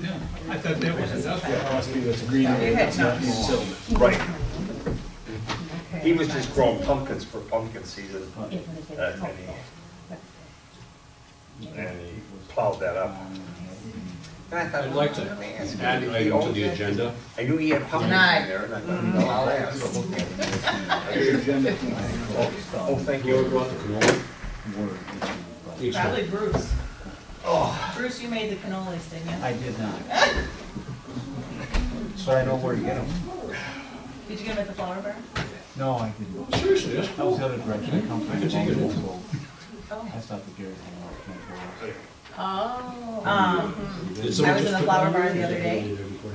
I thought that was industrial. Must be this green area that's not being tilled. Right. He was just growing pumpkins for pumpkin season, and he plowed that up. And I thought, I'd like to add an item to the agenda. I knew he had pumpkins in there, and I thought, well, I'll ask. Oh, thank You ever you. brought the canola? Each one. Probably Bruce. Oh, Bruce, you made the cannolis, didn't you? I did not. So I know where to get them. Did you get them at the flower bar? No, I didn't. Seriously, that's That was the other direction I come from. I could take it home. Oh. I stopped at Gary's. Did I someone was in just the put flower that bar on the there? other day,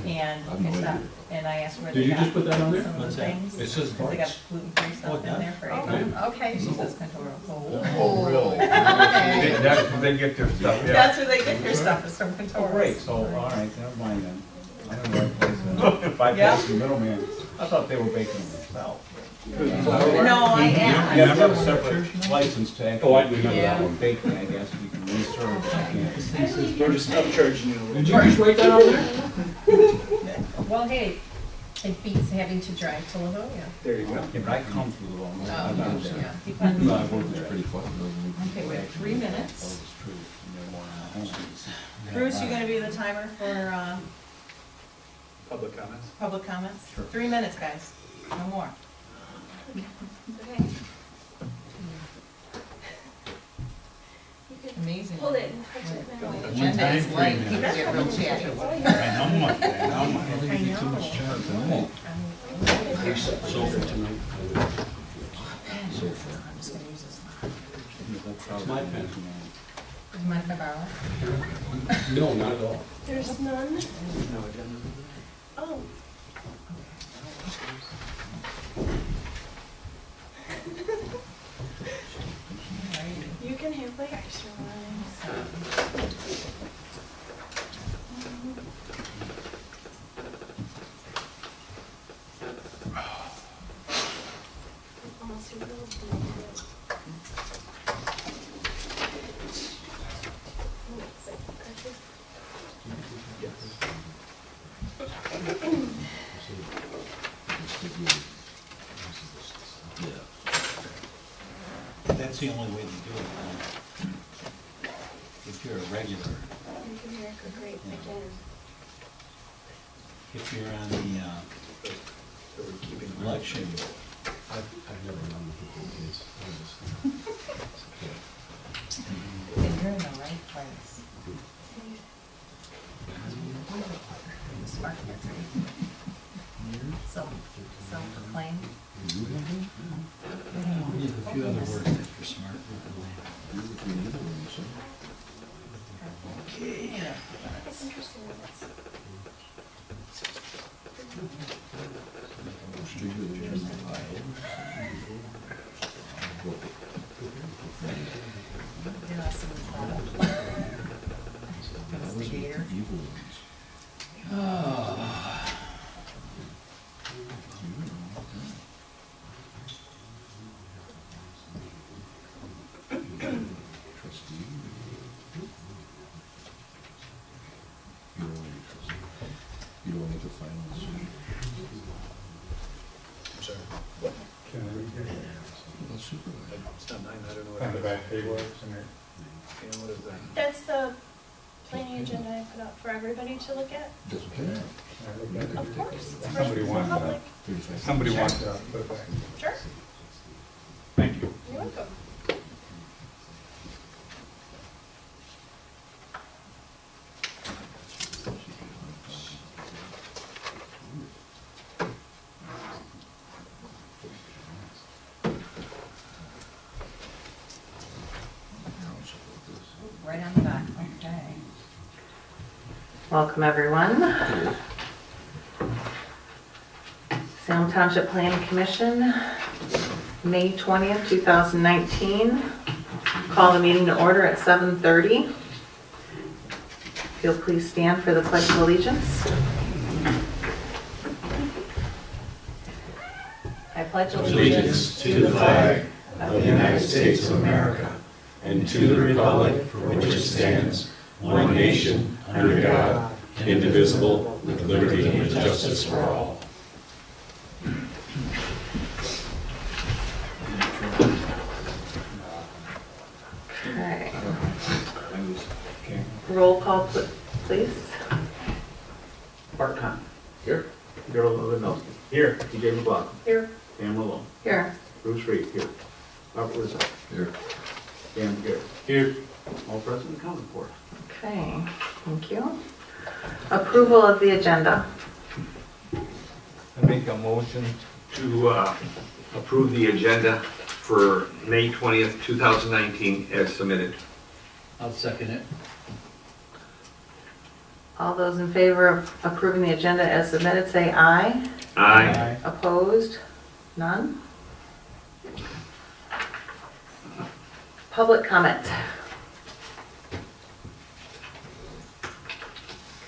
and I have no I stopped, idea. and I asked where Did they you got just put that on there? some of the What's that? things. It says Because they got bites. gluten-free stuff down there for Okay. April. Okay. She says Contoro. Oh, really? that's where they get their stuff, yeah. That's where they get their stuff, is from Oh, Contoro. great, so, all right, never mind then. I don't know where place then. If I Yeah. passed the middleman, I thought they were baking them themselves. No, I You am. have to have a separate license to Oh, I actually remember that one. baking, I guess, you can reserve, but you can't. They're just upcharging you. Did you just write that on there? Well, hey, it beats having to drive to Livonia. There you go. Yeah, but I come through the long way. Oh, I've been there. yeah, depends. No, I worked there pretty far. Okay, we have 3 minutes. That was true. And they're more than a home. Bruce, you gonna be the timer for, Public comments. public comments? Sure. 3 minutes, guys, no more. Okay. Amazing. Hold it and touch it now. The agenda is like, people get real chatty. So for tonight. So far. I'm just gonna use this. It's my pen. Do you mind if I borrow it? No, not at all. There's none? No agenda. Oh. You can have my extra one. Almost a little bit. That's the only way to do it. If you're a regular, Make America great again. if you're on the So we're keeping. election, I've never known people do this. And you're in the right place. The smart kids, right? Self-proclaimed. a few other words after smart. Yeah. It's interesting that it's Yeah, so it's investigator. You don't need to final decision. I'm sorry. Can I read that? Well, super. It's not mine, I don't know what. On the it back is. table, isn't it? Yeah, what is that? That's the planning agenda I put up for everybody to look at. That's okay. I looked at it. Of course. It's for Somebody the wants that. public. 35. Somebody wants to put it back. Sure. Thank you. You're welcome. Right on the back, okay. Welcome, everyone. Salem Township Planning Commission, May 20th, 2019. Call the meeting to order at 7:30. If you'll please stand for the Pledge of Allegiance. I pledge Allegiance to the flag of the United States of America and to the republic for which it stands, one nation, under God, indivisible, with liberty and justice for all. Okay. Okay. Roll call, please. Bart Conn. Here. Darrell Lewandowski. Here. TJ McLaughlin. Here. Pam Malone. Here. Bruce Reed. Here. Robert Rizzo. Here. Dan McGarry. Here. All present and accounted for. Okay, thank you. Approval of the agenda. I make a motion. To approve the agenda for May 20th, 2019 as submitted. I'll second it. All those in favor of approving the agenda as submitted, say aye. Aye. Opposed? None? Public comment.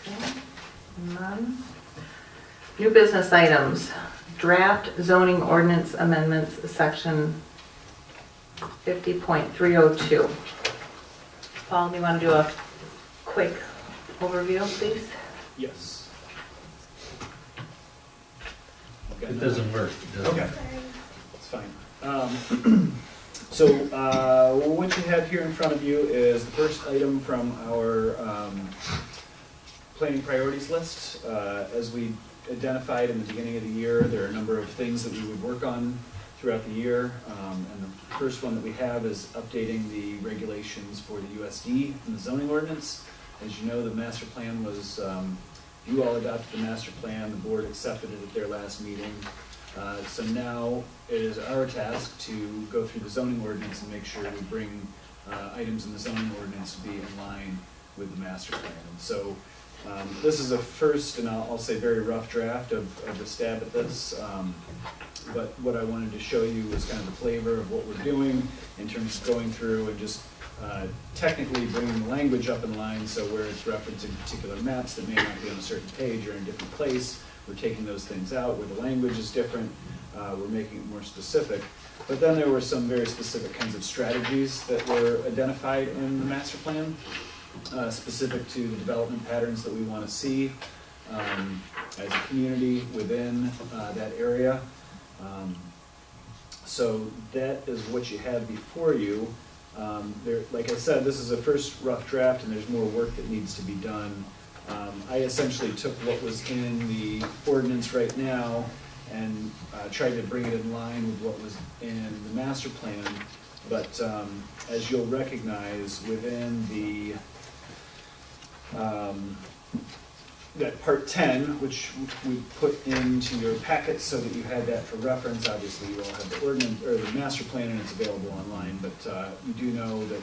Okay, none. New business items. Draft zoning ordinance amendments, section 50.302. Paul, do you want to do a quick overview, please? Yes. It doesn't work. Okay. It's fine. So what you have here in front of you is the first item from our planning priorities list. As we identified in the beginning of the year, there are a number of things that we would work on throughout the year. And the first one that we have is updating the regulations for the USD and the zoning ordinance. As you know, the master plan was, you all adopted the master plan, the board accepted it at their last meeting. So now it is our task to go through the zoning ordinance and make sure we bring items in the zoning ordinance to be in line with the master plan. And so this is a first, and I'll say very rough draft of the stab at this. But what I wanted to show you was kind of the flavor of what we're doing in terms of going through and just technically bringing the language up in line, so where it's referencing particular maps that may not be on a certain page or in a different place, we're taking those things out. Where the language is different, we're making it more specific. But then there were some very specific kinds of strategies that were identified in the master plan, specific to the development patterns that we want to see as a community within that area. So that is what you have before you. Like I said, this is a first rough draft and there's more work that needs to be done. I essentially took what was in the ordinance right now and tried to bring it in line with what was in the master plan. But as you'll recognize within the that part 10, which we put into your packet so that you had that for reference. Obviously, you all have the ordinance or the master plan, and it's available online. But you do know that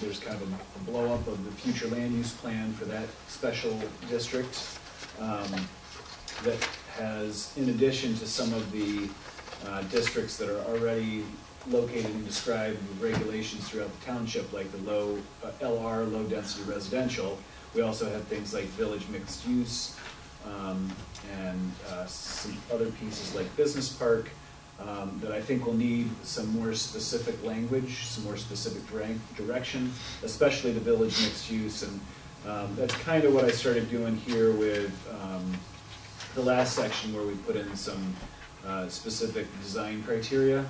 there's kind of a blow up of the future land use plan for that special district that has, in addition to some of the districts that are already located and described with regulations throughout the township, like the low LR, low density residential. We also have things like village mixed use and some other pieces like business park that I think will need some more specific language, some more specific direction, especially the village mixed use. And that's kind of what I started doing here with the last section where we put in some specific design criteria.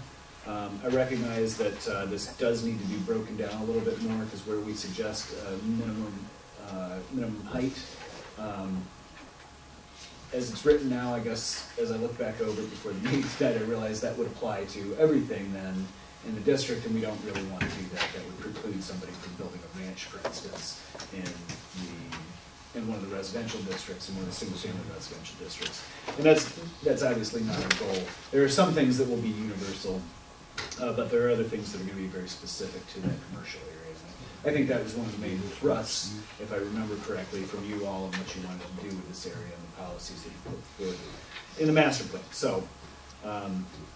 I recognize that this does need to be broken down a little bit more, because where we suggest minimum height. As it's written now, I guess, as I look back over it before the meeting tonight, I realized that would apply to everything then in the district, and we don't really want to do that. That would preclude somebody from building a ranch, for instance, in one of the residential districts, in one of the single-family residential districts. And that's obviously not our goal. There are some things that will be universal, but there are other things that are going to be very specific to that commercial area. I think that was one of the main thrusts, if I remember correctly, from you all and what you wanted to do with this area and the policies that you put forward in the master plan. So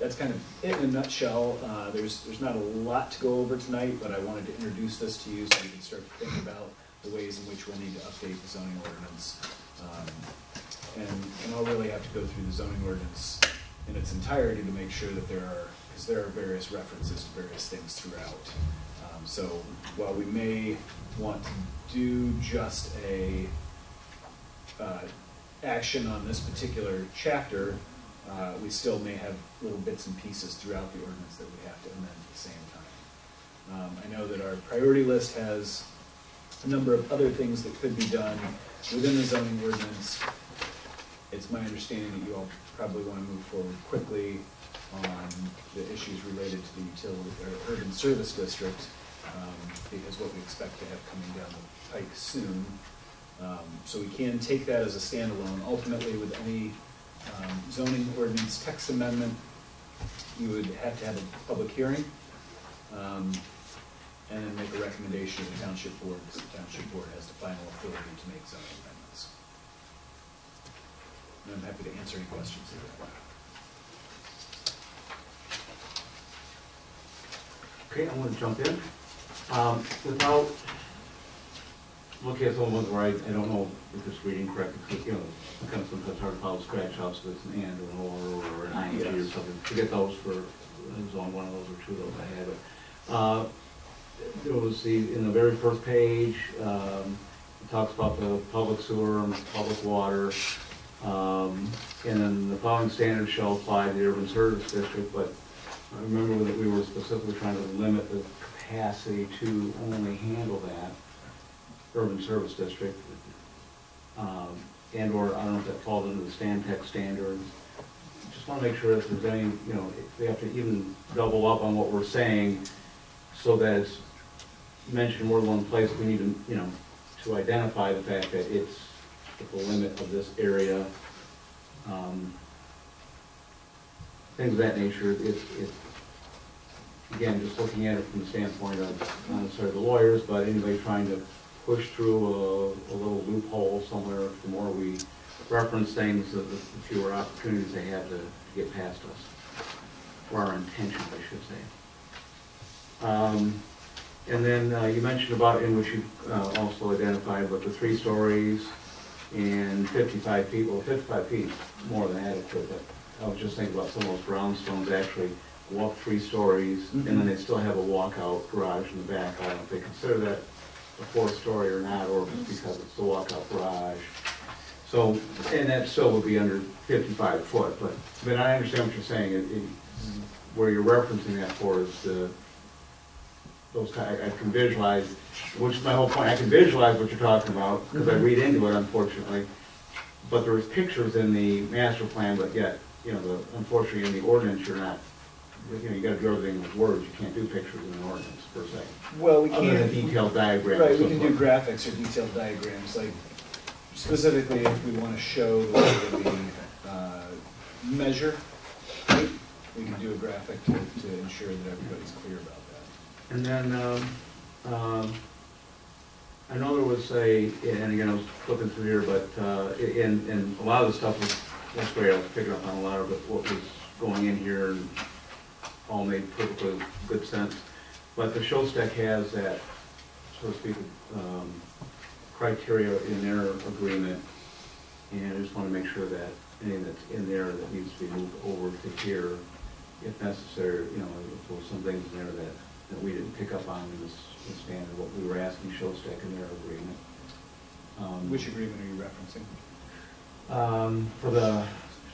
that's kind of it in a nutshell. There's not a lot to go over tonight, but I wanted to introduce this to you so you can start to think about the ways in which we'll need to update the zoning ordinance. And I'll really have to go through the zoning ordinance in its entirety to make sure that because there are various references to various things throughout. So while we may want to do just a action on this particular chapter, we still may have little bits and pieces throughout the ordinance that we have to amend at the same time. I know that our priority list has a number of other things that could be done within the zoning ordinance. It's my understanding that you all probably want to move forward quickly on the issues related to the utility or urban service district, because what we expect to have coming down the pike soon. So we can take that as a standalone. Ultimately, with any zoning ordinance text amendment, you would have to have a public hearing, and then make a recommendation to the township board, because the township board has the final authority to make zoning amendments. And I'm happy to answer any questions that you have. Okay, I'm gonna jump in. Without looking at some of the ones where I don't know if it's reading correctly, because, you know, kind of sometimes hard to follow scratch outs if it's an and or an or an ing or something. Forget those for, it was on one of those or two of those I had, but, there was in the very first page, it talks about the public sewer and public water, and then the following standards shall apply to the urban service district, but I remember that we were specifically trying to limit the capacity to only handle that urban service district, and or I don't know if that falls into the Stantec standards. Just want to make sure that there's any, you know, if we have to even double up on what we're saying so that it's mentioned more than one place. We need to, you know, to identify the fact that it's the limit of this area. Things of that nature. It's again, just looking at it from the standpoint of not necessarily the lawyers, but anybody trying to push through a little loophole somewhere. The more we reference things, the fewer opportunities they have to get past us, or our intentions, I should say. And then you mentioned about, in which you also identified, with the 3 stories and 55 feet. Well, 55 feet is more than adequate, but I was just thinking about some of those brownstones actually go up 3 stories, and then they still have a walkout garage in the back. I don't know if they consider that a 4th story or not, or because it's the walkout garage. So, and that still would be under 55 foot, but I understand what you're saying. Where you're referencing that for is those kind. I can visualize, which is my whole point. I can visualize what you're talking about because I read into it, unfortunately. But there's pictures in the master plan, but yet, you know, unfortunately in the ordinance, you're not. You know, you got to do everything with words. You can't do pictures in an ordinance per se. Well, we Other than can. detailed diagrams. Right, we can do graphics or detailed diagrams, like specifically if we want to show the way that we measure, we can do a graphic to ensure that everybody's clear about that. And then, I know there was and again, I was flipping through here, but in a lot of the stuff was, that's where I was picking up on a lot of it, what was going in here, and all made perfectly good sense. But the Showstack has that, so to speak, criteria in their agreement, and I just want to make sure that anything that's in there that needs to be moved over to here, if necessary. You know, if there were some things in there that we didn't pick up on in this standard, what we were asking Showstack in their agreement. Which agreement are you referencing? For the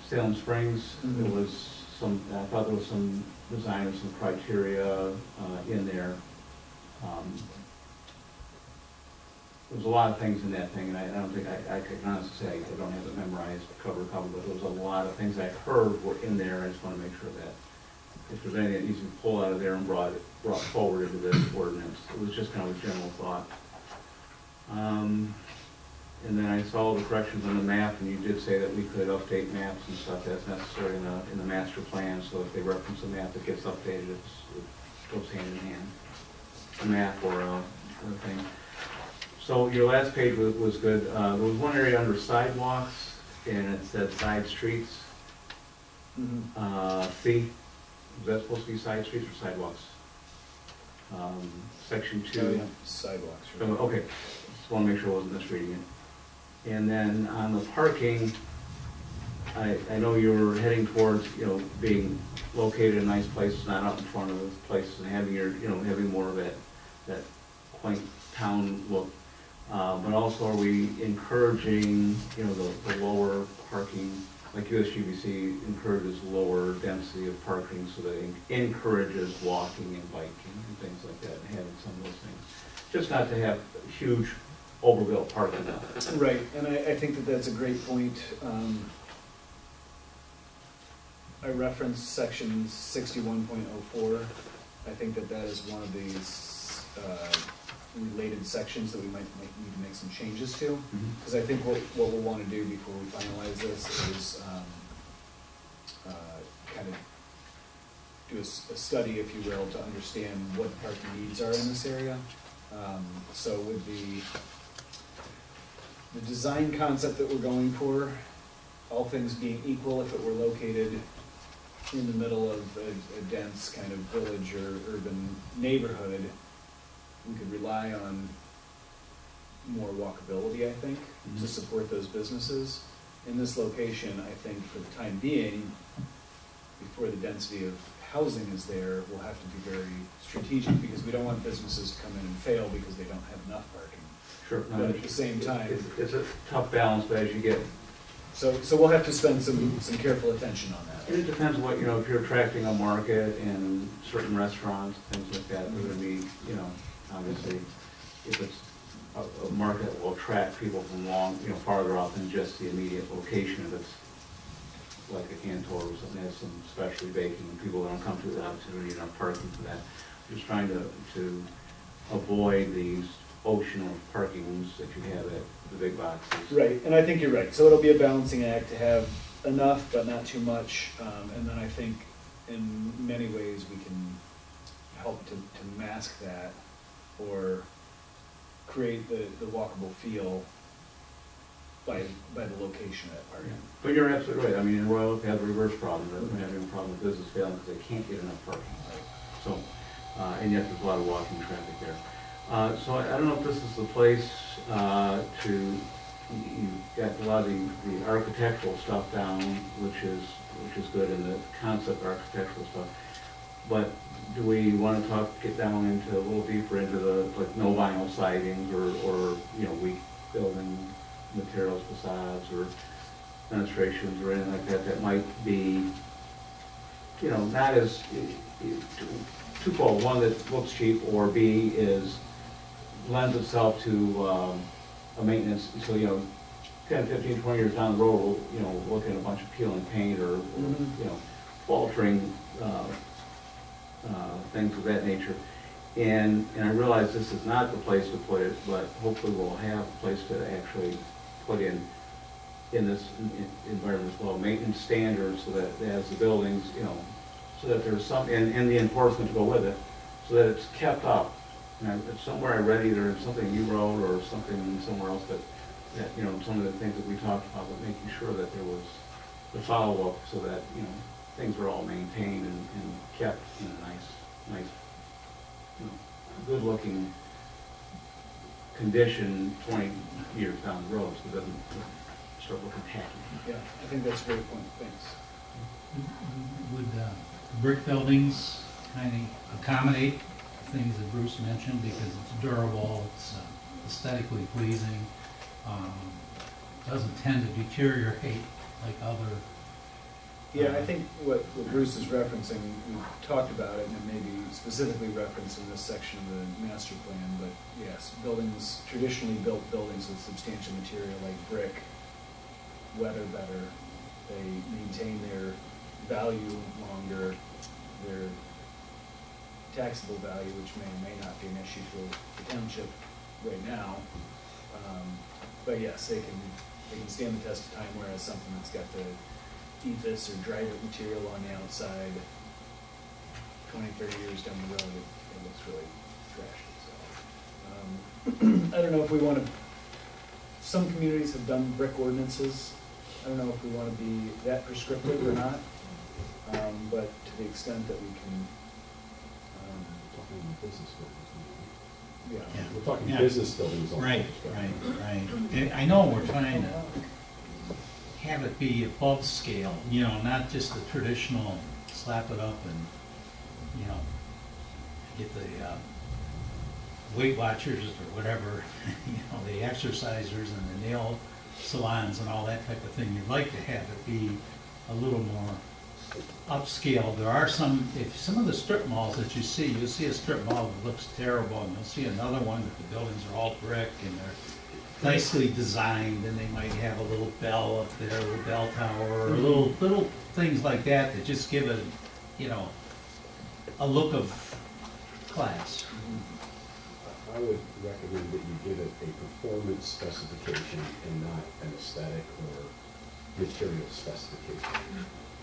Salem Springs, there was some, I thought there was some design of some criteria in there. There was a lot of things in that thing, and I don't think I could honestly say I don't have it memorized cover to cover, but there was a lot of things I heard were in there. I just want to make sure that if there's anything that needs to be pulled out of there and brought forward into this ordinance. It was just kind of a general thought. And then I saw the corrections on the map, and you did say that we could update maps and stuff that's necessary in the master plan, so if they reference a map that gets updated, it goes hand in hand, a map or other thing. So your last page was good. There was one area under sidewalks, and it said side streets. C, is that supposed to be side streets or sidewalks? Section 2. Oh, yeah. Sidewalks. Right. Okay, just want to make sure I wasn't misreading it. And then on the parking, I know you were heading towards, you know, being located in nice places, not out in front of places, and having your, you know, having more of that quaint town look. But also, are we encouraging, you know, the lower parking, like USGBC encourages lower density of parking, so that it encourages walking and biking and things like that, and having some of those things. Just not to have huge overbuilt parking lots. Right, and I think that that's a great point. I referenced section 61.04. I think that that is one of these related sections that we might need to make some changes to. Because I think what we'll want to do before we finalize this is kind of do a study, if you will, to understand what the parking needs are in this area. So with the design concept that we're going for, all things being equal, if it were located in the middle of a dense kind of village or urban neighborhood, we could rely on more walkability, I think, to support those businesses. In this location, I think for the time being, before the density of housing is there, we'll have to be very strategic, because we don't want businesses to come in and fail because they don't have enough parking. Sure. But at the same time, It's a tough balance, but as you get, so we'll have to spend some careful attention on that. it depends what, you know, if you're attracting a market and certain restaurants, things like that, they're gonna be, you know, obviously, if it's a market that will attract people from long, you know, farther out than just the immediate location, if it's like a Cantor or something that has some specialty baking, and people don't come to the opportunity and are parking for that. Just trying to avoid these ocean of parkings that you have at the big boxes. Right, and I think you're right. So it'll be a balancing act to have enough but not too much. And then I think in many ways we can help to mask that or create the walkable feel by the location of that parking. But you're absolutely right. I mean, in Royal Oak, they have the reverse problem. They're having a problem with business failing because they can't get enough parking. So, and yet there's a lot of walking traffic there. So I don't know if this is the place you've got a lot of the architectural stuff down, which is good, and the concept architectural stuff. But do we want to get down into a little deeper into the, like, no vinyl sidings or you know, weak building materials, facades, or fenestrations, or anything like that that might be, you know, not as twofold. One, that looks cheap, or B, lends itself to a maintenance. So, you know, 10, 15, 20 years down the road, we'll, you know, look at a bunch of peeling paint or you know, faltering things of that nature. And I realize this is not the place to put it, but hopefully we'll have a place to actually put in this environment as well, maintenance standards, so that as the buildings, you know, so that there's some, and the enforcement to go with it, so that it's kept up. And somewhere I read either something you wrote or something somewhere else that you know, some of the things that we talked about, but making sure that there was the follow-up, so that, you know, things were all maintained and kept in a nice, you know, good-looking condition 20 years down the road, so it doesn't start looking tacky. Yeah, I think that's a great point. Thanks. Would brick buildings kind of accommodate things that Bruce mentioned, because it's durable, it's aesthetically pleasing, doesn't tend to deteriorate like other. Yeah, I think what Bruce is referencing, we talked about it, and it may be specifically referenced in this section of the master plan, but yes, buildings, traditionally built buildings with substantial material like brick, weather better, they maintain their value longer, their taxable value, which may or may not be an issue for the township right now. But yes, they can stand the test of time, whereas something that's got the ethos or dry material on the outside, 20, 30 years down the road, it looks really trashy. So, I don't know if we want to, some communities have done brick ordinances. I don't know if we want to be that prescriptive or not, but to the extent that we can, Talking business buildings. yeah. We're talking Yeah. business buildings. Right. And I know we're trying to have it be above scale, you know, not just the traditional slap it up and, you know, get the Weight Watchers or whatever, the exercisers and the nail salons and all that type of thing. You'd like to have it be a little more upscale. There are some of the strip malls that you see, you'll see a strip mall that looks terrible, and you'll see another one that the buildings are all brick and they're nicely designed, and they might have a little bell up there, a little bell tower, or little things like that that just give it, a look of class. I would recommend that you give it a performance specification and not an aesthetic or material specification.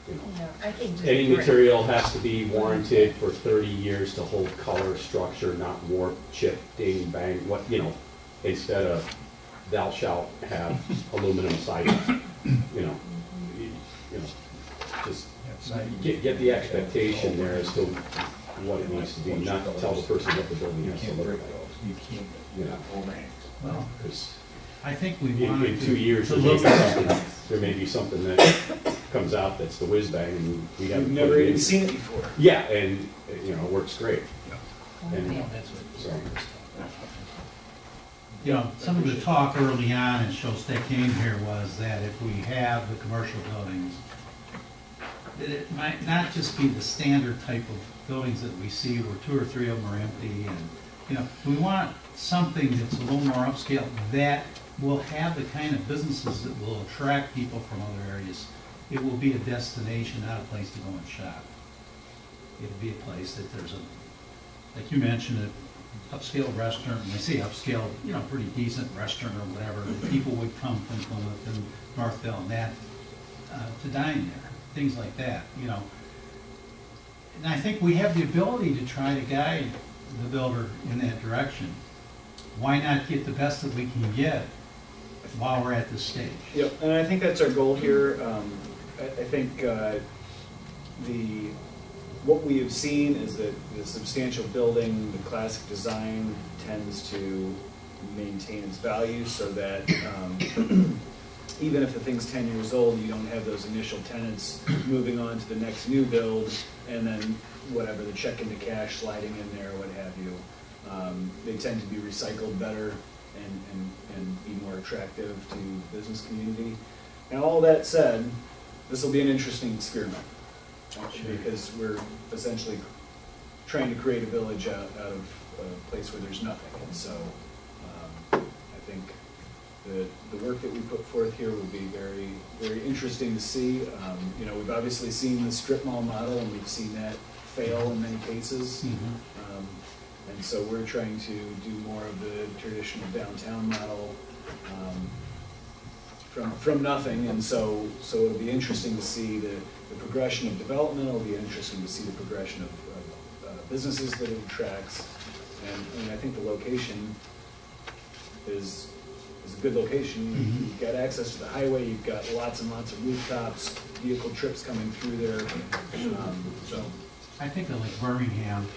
No, I think just Any brick. material has to be warranted for 30 years to hold color, structure, not warp, chip, ding, bang, instead of thou shalt have aluminum siding. Just get the expectation there as to what it needs to be, not tell the person what the building has to look like. Well, Because I think we in wanted 2 years, to there may look be at something- there may be something that comes out that's the whiz bang, and we haven't. We've put never it even in. seen it before. Yeah, and, it works great. And that's what. so, Some of the talk early on, and Shostak came here, was that if we have the commercial buildings, that it might not just be the standard type of buildings that we see where 2 or 3 of them are empty, and, we want something that's a little more upscale that will have the kind of businesses that will attract people from other areas. It will be a destination, not a place to go and shop. It'll be a place that there's like you mentioned, an upscale restaurant, and I say upscale, pretty decent restaurant or whatever, that people would come from Plymouth and Northville and that, to dine there, things like that, And I think we have the ability to try to guide the builder in that direction. Why not get the best that we can get while we're at this stage? Yep, and I think that's our goal here. I think what we have seen is that the substantial building, the classic design tends to maintain its value so that even if the thing's 10 years old, you don't have those initial tenants moving on to the next new build and then whatever, the check into cash sliding in there, what have you. They tend to be recycled better and be more attractive to the business community. And all that said, this will be an interesting experiment because we're essentially trying to create a village out of a place where there's nothing. And so I think the work that we put forth here will be very, very interesting to see. We've obviously seen the strip mall model, and we've seen that fail in many cases. And so we're trying to do more of the traditional downtown model from nothing. And so it'll be interesting to see the progression of development. It'll be interesting to see the progression of businesses that it attracts. And I think the location is a good location. You've got access to the highway. You've got lots and lots of rooftops, vehicle trips coming through there. So I think of like Birmingham,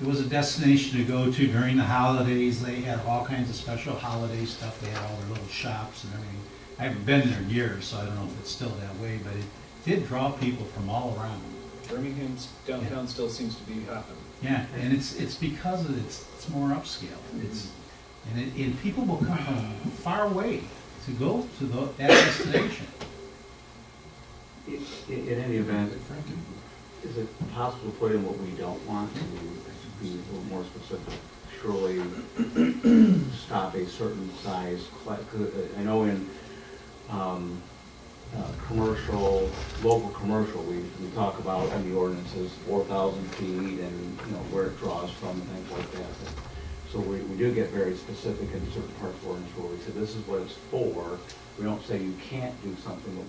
it was a destination to go to during the holidays. They had all kinds of special holiday stuff. They had all their little shops and everything. I haven't been there in years, so I don't know if it's still that way, but it did draw people from all around. Birmingham's downtown still seems to be hopping. Yeah, and it's because of it's more upscale. And people will come from far away to go to that destination. In any event, is it possible to put in what we don't want and be a little more specific? Surely stop a certain size. I know in commercial, local commercial, we talk about in the ordinances 4,000 feet and where it draws from and things like that. So we do get very specific in certain parts of ordinance where we say this is what it's for. We don't say you can't do something, but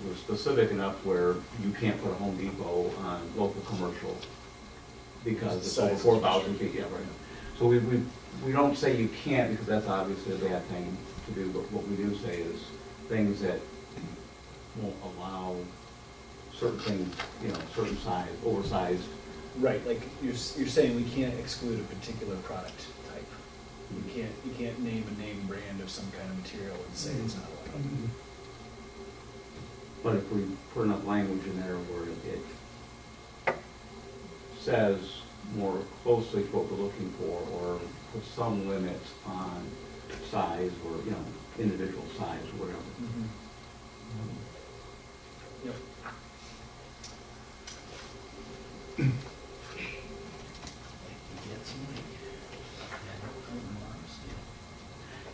we're specific enough where you can't put a Home Depot on local commercial because it's over 4,000 feet. Yeah, right. So we don't say you can't because that's obviously a bad thing to do, but what we do say is things that won't allow certain things, certain size, oversized. Right, like you're saying we can't exclude a particular product type. You can't name a name brand of some kind of material and say it's not allowed. But if we put enough language in there where it says more closely to what we're looking for, or put some limits on size, or, you know, individual size, or whatever. Yep.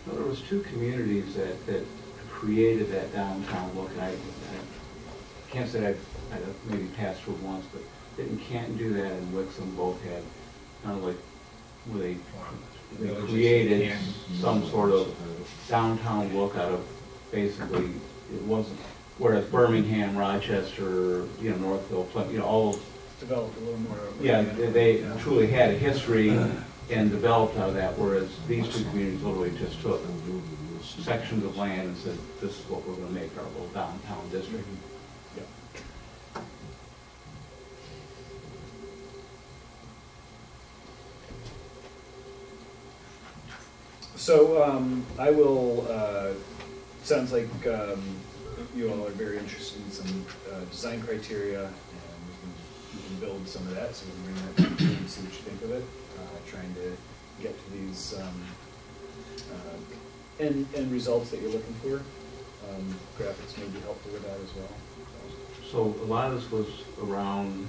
Well, there was two communities that created that downtown look, and I can't say I've maybe passed through once, but didn't Canton do that, and Wixom both had kind of like, where they created some sort of downtown look out of, basically, it wasn't, whereas Birmingham, Rochester, you know, Northville, you know, all, Developed a little more. yeah, they truly had a history and developed out of that, whereas these two communities literally just took sections of land and said, this is what we're gonna make our little downtown district. Yep. So, I will, sounds like, you all are very interested in some, design criteria, and we can build some of that, so we can bring that to you and see what you think of it. Trying to get to these, end results that you're looking for. Graphics may be helpful with that as well. So a lot of this was around,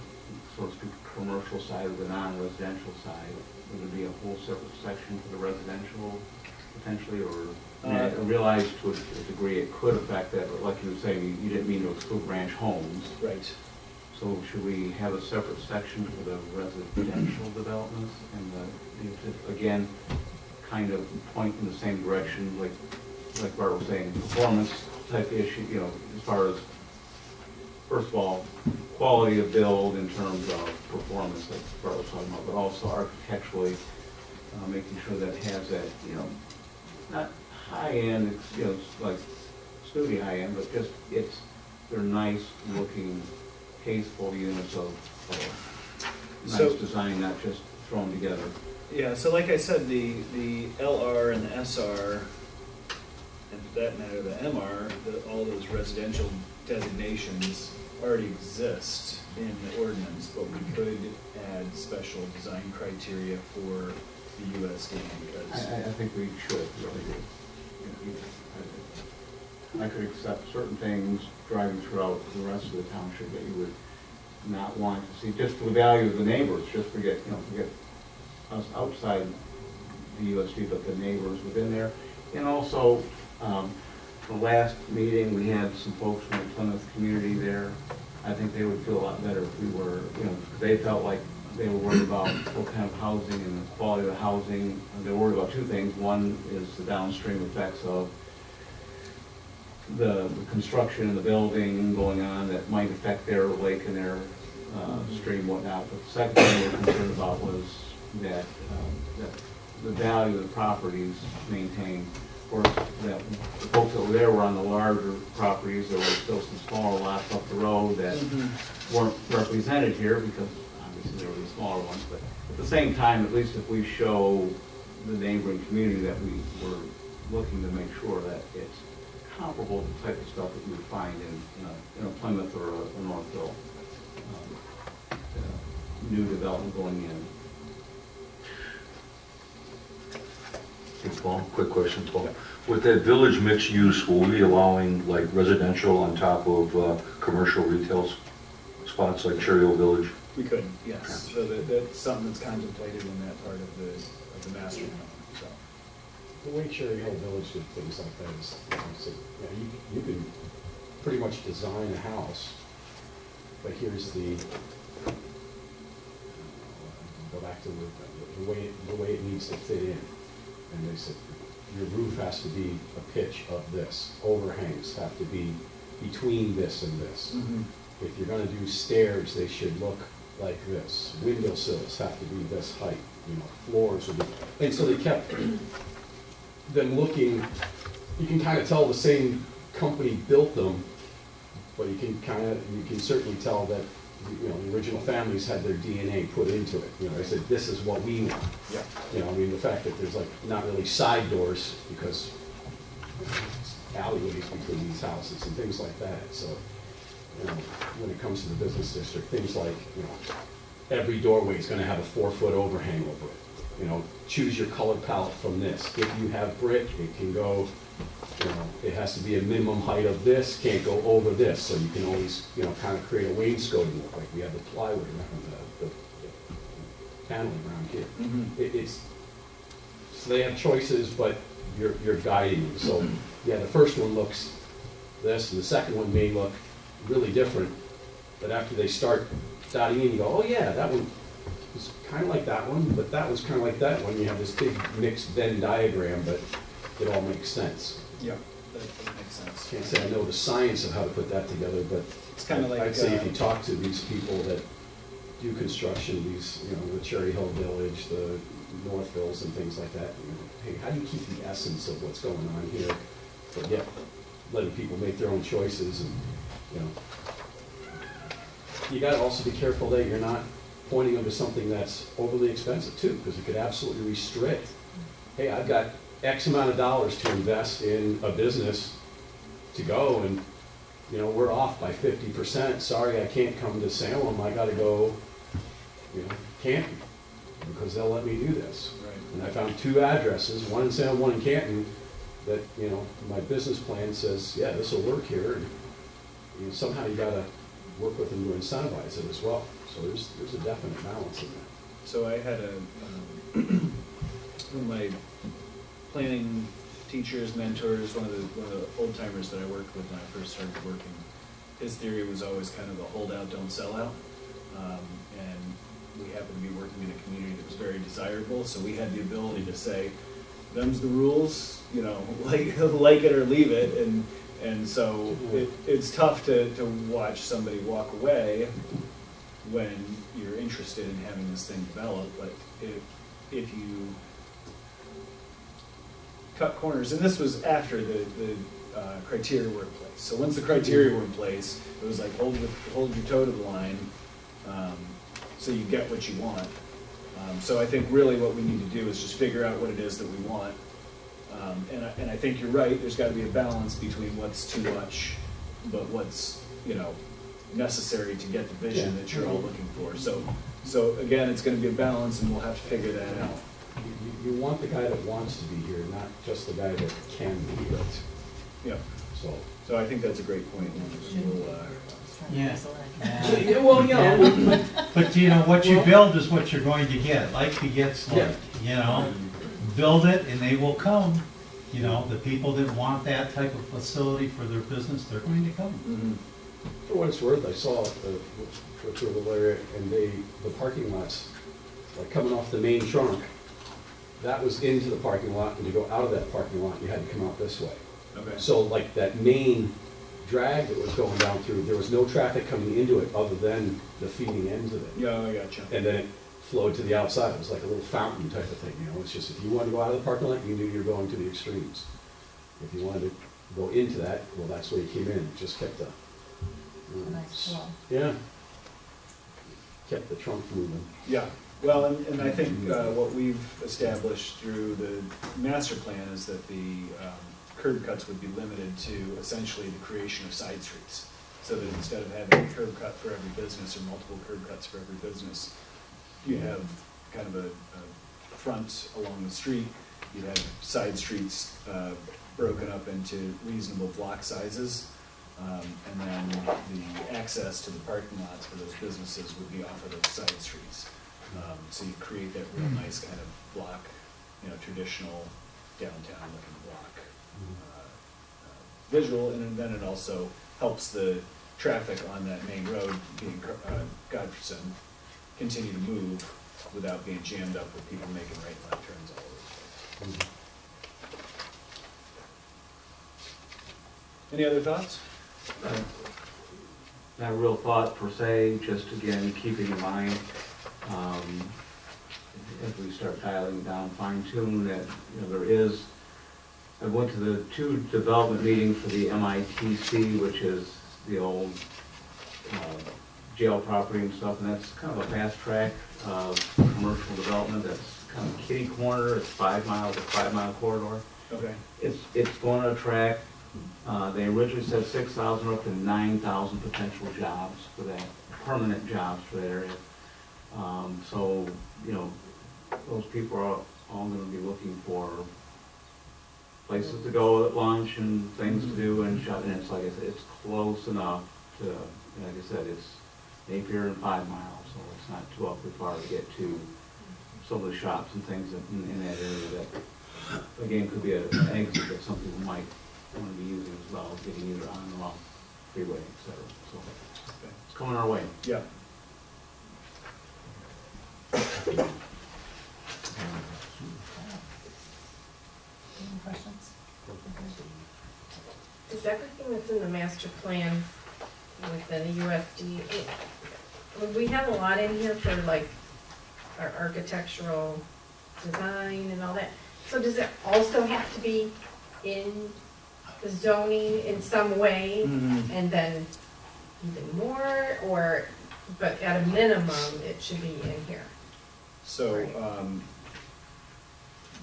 so to speak, commercial side of the non-residential side. Would it be a whole separate section for the residential potentially, or? I mean, I realize to a degree it could affect that, but like you were saying, you didn't mean to exclude ranch homes. Right. So should we have a separate section for the residential developments and the, again, kind of point in the same direction, like Bart was saying, performance type issue, you know, as far as, first of all, quality of build in terms of performance, like Bart was talking about, but also architecturally, making sure that it has that, you know, not high-end, it's, you know, it's like snooty high-end, but just, they're nice looking, tasteful units of nice design, not just thrown together. Yeah, so like I said, the LR and the SR, and for that matter, the MR, all those residential designations already exist in the ordinance, but we could add special design criteria for the USD because... I think we should, really do. I could accept certain things driving throughout the rest of the township that you would not want to see, just for the value of the neighbors, just forget us outside the USD, but the neighbors within there. And also, the last meeting, we had some folks from the Plymouth community there. I think they would feel a lot better if we were, you know, they felt like they were worried about what kind of housing and the quality of the housing. They were worried about two things. One is the downstream effects of the construction and the building going on that might affect their lake and their stream and whatnot. But the second thing they were concerned about was that the value of the properties maintained. Of course, that the folks that were there were on the larger properties. There were still some smaller lots up the road that weren't represented here because obviously there were the smaller ones. But at the same time, at least if we show the neighboring community that we were looking to make sure that it's comparable to the type of stuff that you would find in a Plymouth or a Northville new development going in. Hey, Paul, quick question, Paul. With that village mixed use, will we be allowing like residential on top of commercial retail spots like Cherry Hill Village? We could, yes. So that's something that's contemplated in that part of the master plan. So. The way Cherry Hill Village did things like that is, you can pretty much design a house, but here's the, go back to the way it needs to fit in. And they said, your roof has to be a pitch of this, overhangs have to be between this and this. Mm-hmm. If you're gonna do stairs, they should look like this. Windowsills have to be this height, floors would be, and so they kept them looking, you can kind of tell the same company built them, but you can certainly tell that, the original families had their DNA put into it. They said, this is what we want. Yeah. The fact that there's like not really side doors because alleyways between these houses and things like that. So, when it comes to the business district, things like, every doorway is gonna have a 4-foot overhang over it. You know, choose your color palette from this. If you have brick, it can go, you know, it has to be a minimum height of this, can't go over this, so you can always, you know, kind of create a wainscoting look, like we have the plywood around the paneling around here. It's, so they have choices, but you're guiding them. So, yeah, the first one looks this, and the second one may look really different, but after they start dotting in, you go, oh yeah, that one was kind of like that one, but that was kind of like that one. You have this big mixed Venn diagram, but it all makes sense. Yep, that makes sense. Can't say I know the science of how to put that together, but It's kind of like. I'd say if you talk to these people that do construction, these, you know, the Cherry Hill Village, the Northvilles and things like that, you know, hey, how do you keep the essence of what's going on here, but yet letting people make their own choices, and, you know, you gotta also be careful that you're not pointing them to something that's overly expensive too, because it could absolutely restrict, hey, I've got X amount of dollars to invest in a business to go, and, you know, we're off by 50%. Sorry, I can't come to Salem. I gotta go, you know, Canton, because they'll let me do this. Right. And I found 2 addresses, one in Salem, one in Canton, that, you know, my business plan says, yeah, this will work here. And, you know, somehow you gotta work with them to incentivize it as well. So there's a definite balance in that. So I had one of my planning teachers, mentors, one of the old timers that I worked with when I first started working. His theory was always kind of the hold out, don't sell out. And we happened to be working in a community that was very desirable, so we had the ability to say, them's the rules, you know, like it or leave it. And so it's tough to watch somebody walk away when you're interested in having this thing develop, but if you cut corners, and this was after the criteria were in place. So once the criteria were in place, it was like hold your toe to the line, so you get what you want. So I think really what we need to do is just figure out what it is that we want. And I think you're right, there's got to be a balance between what's too much, but what's, you know, necessary to get the vision that you're all looking for. So again, it's going to be a balance, and we'll have to figure that out. You want the guy that wants to be here, not just the guy that can be here. Yeah. So I think that's a great point. Yeah. Yeah, well, you know, But you know, what you build is what you're going to get, like begets like, you know? Build it and they will come. You know, the people that want that type of facility for their business, they're going to come. Mm-hmm. for what it's worth, I saw the little area, and the parking lots, like coming off the main trunk, that was into the parking lot, and to go out of that parking lot, you had to come out this way. Okay. So like that main drag that was going down through, there was no traffic coming into it other than the feeding ends of it. Yeah, I gotcha. And then it flowed to the outside. It was like a little fountain type of thing, you know. It's just if you wanted to go out of the parking lot, you knew you were going to the extremes. If you wanted to go into that, well, that's where you came in. It just kept the Nice flow. yeah, kept the trunk moving. Yeah, well, and I think what we've established through the master plan is that the curb cuts would be limited to essentially the creation of side streets. So that instead of having a curb cut for every business or multiple curb cuts for every business, you have kind of a front along the street, you have side streets broken up into reasonable block sizes. And then the access to the parking lots for those businesses would be off of those side streets. So you create that real nice kind of block, you know, traditional downtown looking block visual, and then it also helps the traffic on that main road, being Godfreyson, continue to move without being jammed up with people making right and left turns all over the place. Any other thoughts? Not a real thought per se, just again, keeping in mind, as we start dialing down, fine tune that, you know, there is, I went to the 2 development meetings for the MITC, which is the old jail property and stuff, and that's kind of a fast track of commercial development. That's kind of kitty corner. It's 5 miles, a 5-mile corridor. Okay. It's going to attract, they originally said 6,000 up to 9,000 potential jobs for that, permanent jobs for that area. So, you know, those people are all gonna be looking for places to go at lunch and things to do and shop, and it's like I said, it's close enough to, like I said, it's Napier and 5 miles, so it's not too awfully far to get to some of the shops and things in that area that, again, could be an exit that some people might want to be using as well, getting either on or off freeway, et cetera. So it's coming our way. Yeah. Any questions? Is everything that's in the master plan within the USD, we have a lot in here for like our architectural design and all that. So does it also have to be in the zoning in some way? And then even more, or, but at a minimum, it should be in here? So, Right.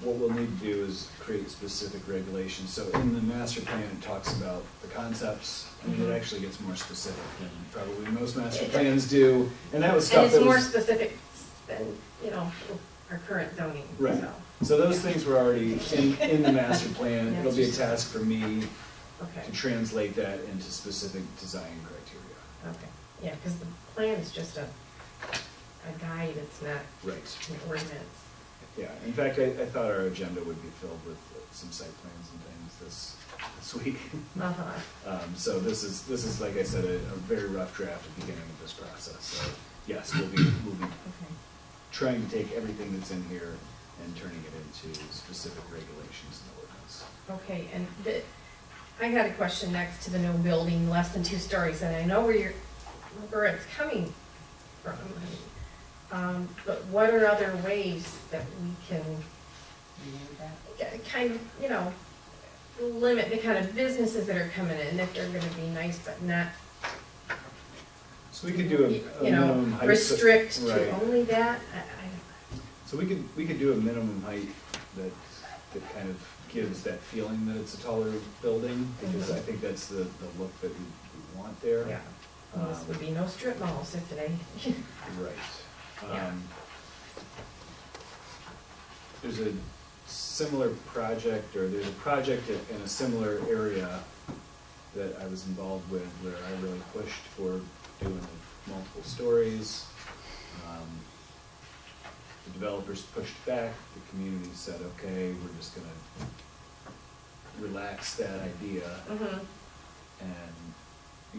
what we'll need to do is create specific regulations. So in the master plan, it talks about the concepts. I mean, it actually gets more specific than probably most master plans do. And that was And stuff it's that more was, specific than, you know, our current zoning, Right. so. so those things were already in the master plan. It'll be a task for me Okay, to translate that into specific design criteria. okay, yeah, because the plan is just a guide, it's not Right. an ordinance. Yeah, in fact, I thought our agenda would be filled with some site plans and things this week. Uh-huh. So this is, like I said, a very rough draft at the beginning of this process. So yes, we'll be Okay. trying to take everything that's in here and turning it into specific regulations and ordinance. Okay, and I had a question next to the no building less than 2 stories, and I know where it's coming from. But what are other ways that we can kind of, you know, limit the kind of businesses that are coming in, if they're gonna be nice but not, So we could do a you know, minimum height. restrict Right. to only that? So we could do a minimum height that kind of gives that feeling that it's a taller building, because I think that's the look that we want there. Yeah, well, this would be no strip malls if today. Right. Yeah. There's a similar project, or there's a project in a similar area that I was involved with where I really pushed for doing multiple stories. The developers pushed back, the community said, okay, we're just gonna relax that idea. Mhm. And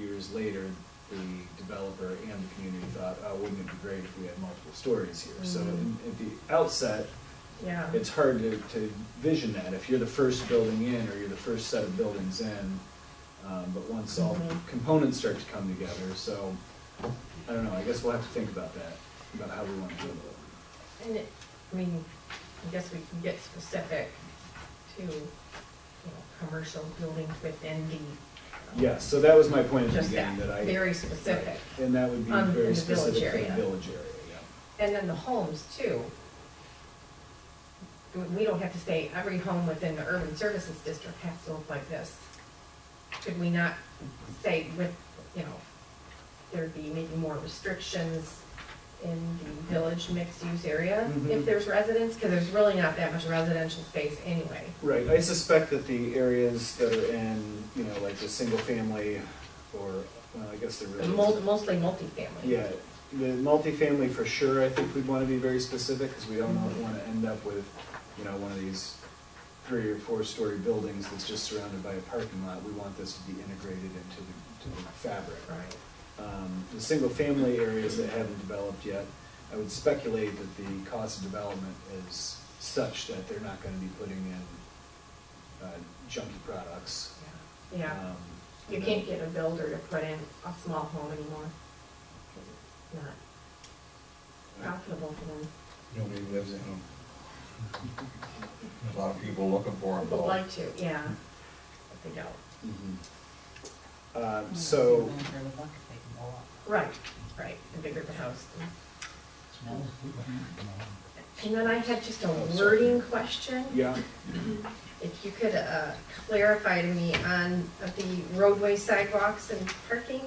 years later, the developer and the community thought, oh, wouldn't it be great if we had multiple stories here? So at the outset, Yeah. it's hard to vision that if you're the first building in or you're the first set of buildings in. But once all the components start to come together, so I don't know, I guess we'll have to think about that, about how we want to handle it. And I mean, I guess we can get specific to, you know, commercial buildings within the. Yes, so that was my point at the Just beginning, that, that I. very specific. Right, and that would be In very the village specific to the area. village area, yeah. And then the homes too. We don't have to say every home within the urban services district has to look like this. Could we not say with, you know, there'd be maybe more restrictions in the village mixed-use area if there's residents? Because there's really not that much residential space anyway. Right, I suspect that the areas that are in, you know, like the single family, or, well, I guess they're really. Mostly multifamily. Yeah, the multifamily for sure, I think we'd want to be very specific, because we don't want to end up with, you know, one of these 3 or 4 story buildings that's just surrounded by a parking lot. We want this to be integrated into the fabric. Right. The single family areas that haven't developed yet, I would speculate that the cost of development is such that they're not going to be putting in junky products. Yeah. You and can't then- get a builder to put in a small home anymore. 'Cause it's not profitable for them. Nobody lives in them. A lot of people looking for them. Would like to, yeah, but they don't. Mhm. So, Right, the bigger the house. And then I had just a wording question. yeah, If you could clarify to me on the roadway, sidewalks, and parking,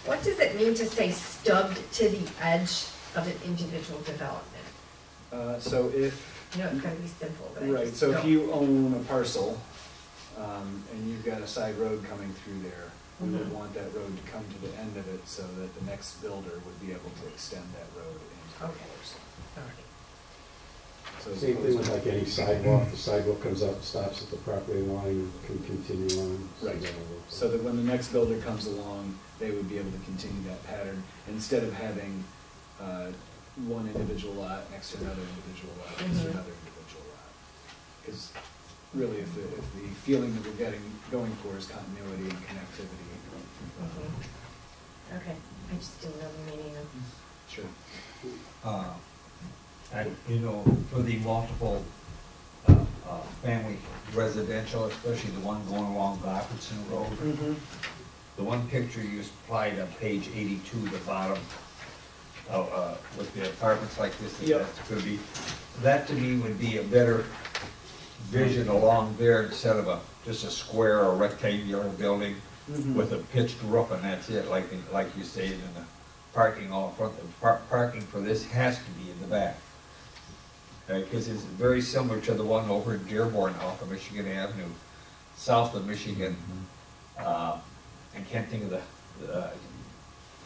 what does it mean to say stubbed to the edge of an individual development? So if, I know it's gotta be simple, but I right, just so if don't. you own a parcel, and you've got a side road coming through there, we would Mhm. want that road to come to the end of it so that the next builder would be able to extend that road into the Okay. parcel. All right. So as Same thing with opposed like any sidewalk, the sidewalk comes up, stops at the property line, can continue on. Right. that'll work. so that when the next builder comes along, they would be able to continue that pattern, instead of having, one individual lot next to another individual lot, next to Mhm. another individual lot. Because really, if the feeling that we're going for is continuity and connectivity. Mhm. Okay, I just didn't know the meaning of. Sure. And, you know, for the multiple family residential, especially the one going along Goffertson Road, the one picture you supplied on page 82, the bottom, with the apartments like this, Yep. that's gonna be, that to me would be a better vision along there instead of just a square or rectangular building with a pitched roof and that's it, like you say, in the parking all front, the parking for this has to be in the back. Because it's very similar to the one over in Dearborn off of Michigan Avenue, south of Michigan. I can't think of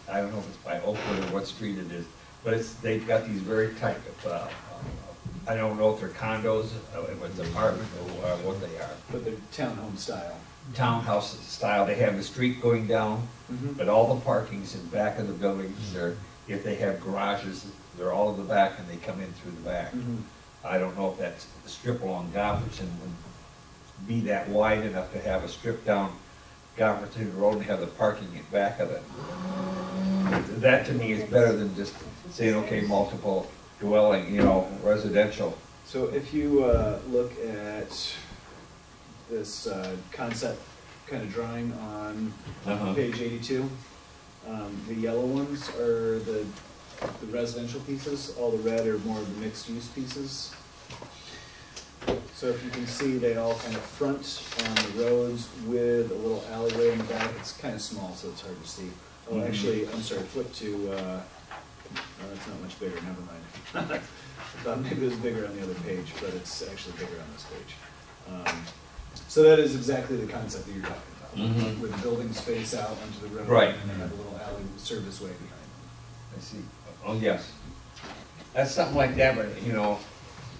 I don't know if it's by Oakwood or what street it is, but they've got these very tight, I don't know if they're condos, if it's apartment or what they are. But they're townhome style. Townhouse style, they have the street going down, but all the parking's in back of the buildings. If they have garages, they're all in the back and they come in through the back. I don't know if that strip along Goffertson would be that wide enough to have a strip down Goffertson Road and have the parking in back of it. That to me is better than just saying, okay, multiple dwelling, residential. So if you look at this concept kind of drawing on page 82, the yellow ones are the residential pieces, all the red are more of the mixed-use pieces. So if you can see, they all kind of front on the roads with a little alleyway in the back. It's kind of small, so it's hard to see. Oh, actually, I'm sorry, flip to, that's not much bigger, never mind. I thought maybe it was bigger on the other page, but it's actually bigger on this page. So that is exactly the concept that you're talking about, where the buildings face out onto the road. Right. And they have a little alley service way behind them. I see. Oh, yes. That's something like that, but,